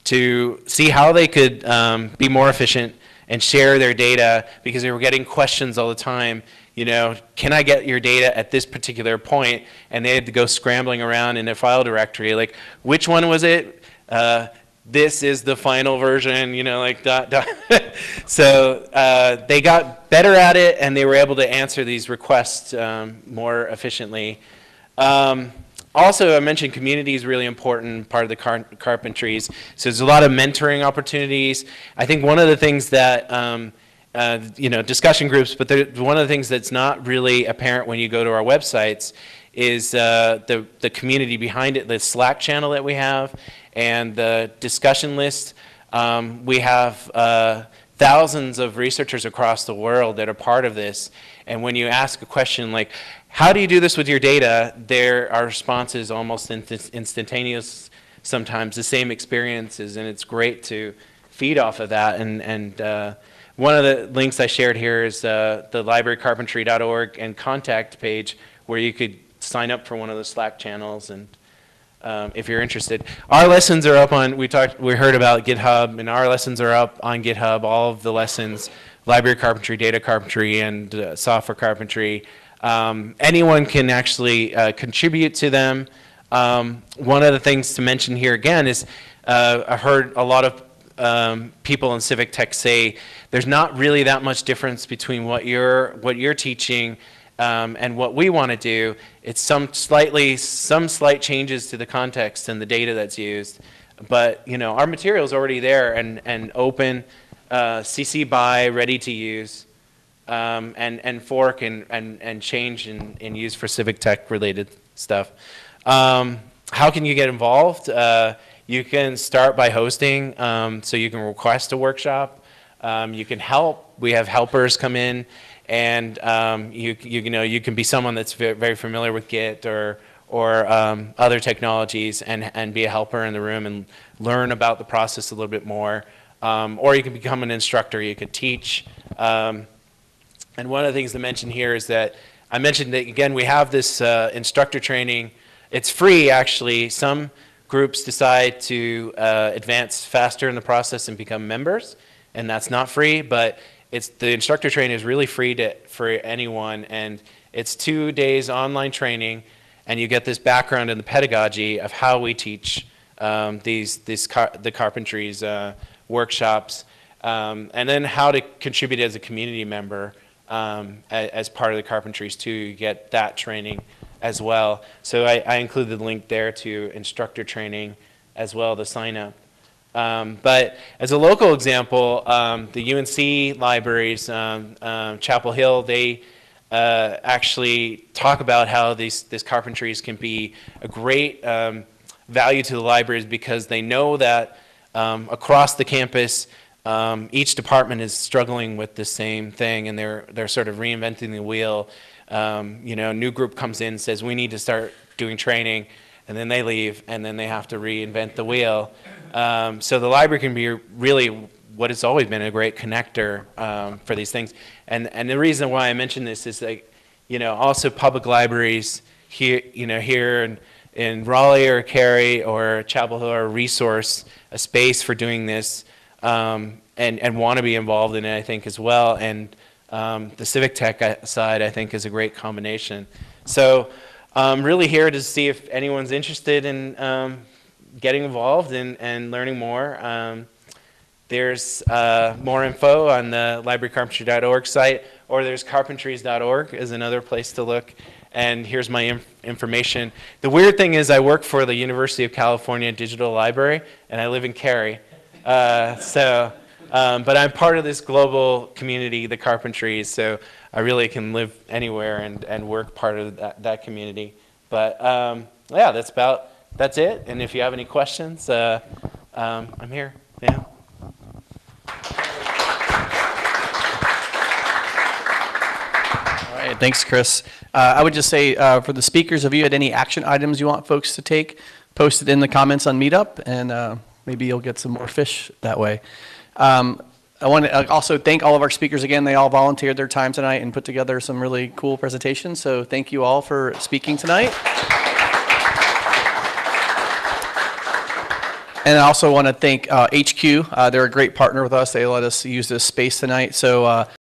to see how they could be more efficient and share their data, because they were getting questions all the time. Can I get your data at this particular point? And they had to go scrambling around in a file directory, like, which one was it? This is the final version, like dot, dot. So they got better at it, and they were able to answer these requests more efficiently. Also, I mentioned community is really important part of the Carpentries. So there's a lot of mentoring opportunities. I think one of the things that discussion groups, but one of the things that's not really apparent when you go to our websites is the community behind it, the Slack channel that we have, and the discussion list. We have thousands of researchers across the world that are part of this, and when you ask a question like, how do you do this with your data, our response is almost instantaneous, sometimes the same experiences, and it's great to feed off of that. And one of the links I shared here is the librarycarpentry.org and contact page where you could sign up for one of the Slack channels, and if you're interested. Our lessons are up on, we heard about GitHub, and our lessons are up on GitHub, all of the lessons, library carpentry, data carpentry, and software carpentry. Anyone can actually contribute to them. One of the things to mention here again is I heard a lot of people in civic tech say there's not really that much difference between what you're teaching and what we want to do. It's some slight changes to the context and the data that's used, but our material is already there and open, CC BY, ready to use. And fork and change and use for civic tech related stuff. How can you get involved? You can start by hosting, so you can request a workshop. You can help. We have helpers come in, and you can be someone that's very familiar with Git or other technologies and be a helper in the room and learn about the process a little bit more. Or you can become an instructor. You could teach. And one of the things to mention here is that I mentioned that, again, we have this instructor training. It's free, actually. Some groups decide to advance faster in the process and become members, and that's not free, but the instructor training is really free for anyone, and it's 2 days online training, and you get this background in the pedagogy of how we teach the Carpentry's workshops, and then how to contribute as a community member. As part of the Carpentries too, you get that training as well. So I included the link there to instructor training as well to sign up. But as a local example, the UNC libraries, Chapel Hill, they actually talk about how these carpentries can be a great value to the libraries, because they know that across the campus, each department is struggling with the same thing, and they're sort of reinventing the wheel. You know, a new group comes in and says, we need to start doing training, and then they leave, and then they have to reinvent the wheel. So the library can be really what has always been a great connector for these things. And the reason why I mention this is that, you know, also public libraries here, you know, here in Raleigh or Cary or Chapel Hill are a resource, a space for doing this, and want to be involved in it, I think, as well. And the civic tech side, I think, is a great combination. So I'm really here to see if anyone's interested in getting involved and learning more. There's more info on the librarycarpentry.org site, or there's carpentries.org is another place to look. And here's my information. The weird thing is I work for the University of California Digital Library, and I live in Cary. But I'm part of this global community, the Carpentries, so I really can live anywhere and work part of that community. But yeah, that's it. And if you have any questions, I'm here. Yeah. All right, thanks, Chris. I would just say for the speakers, if you had any action items you want folks to take, post it in the comments on Meetup, and maybe you'll get some more fish that way. I want to also thank all of our speakers again. They all volunteered their time tonight and put together some really cool presentations, so thank you all for speaking tonight. And I also want to thank HQ. They're a great partner with us. They let us use this space tonight. So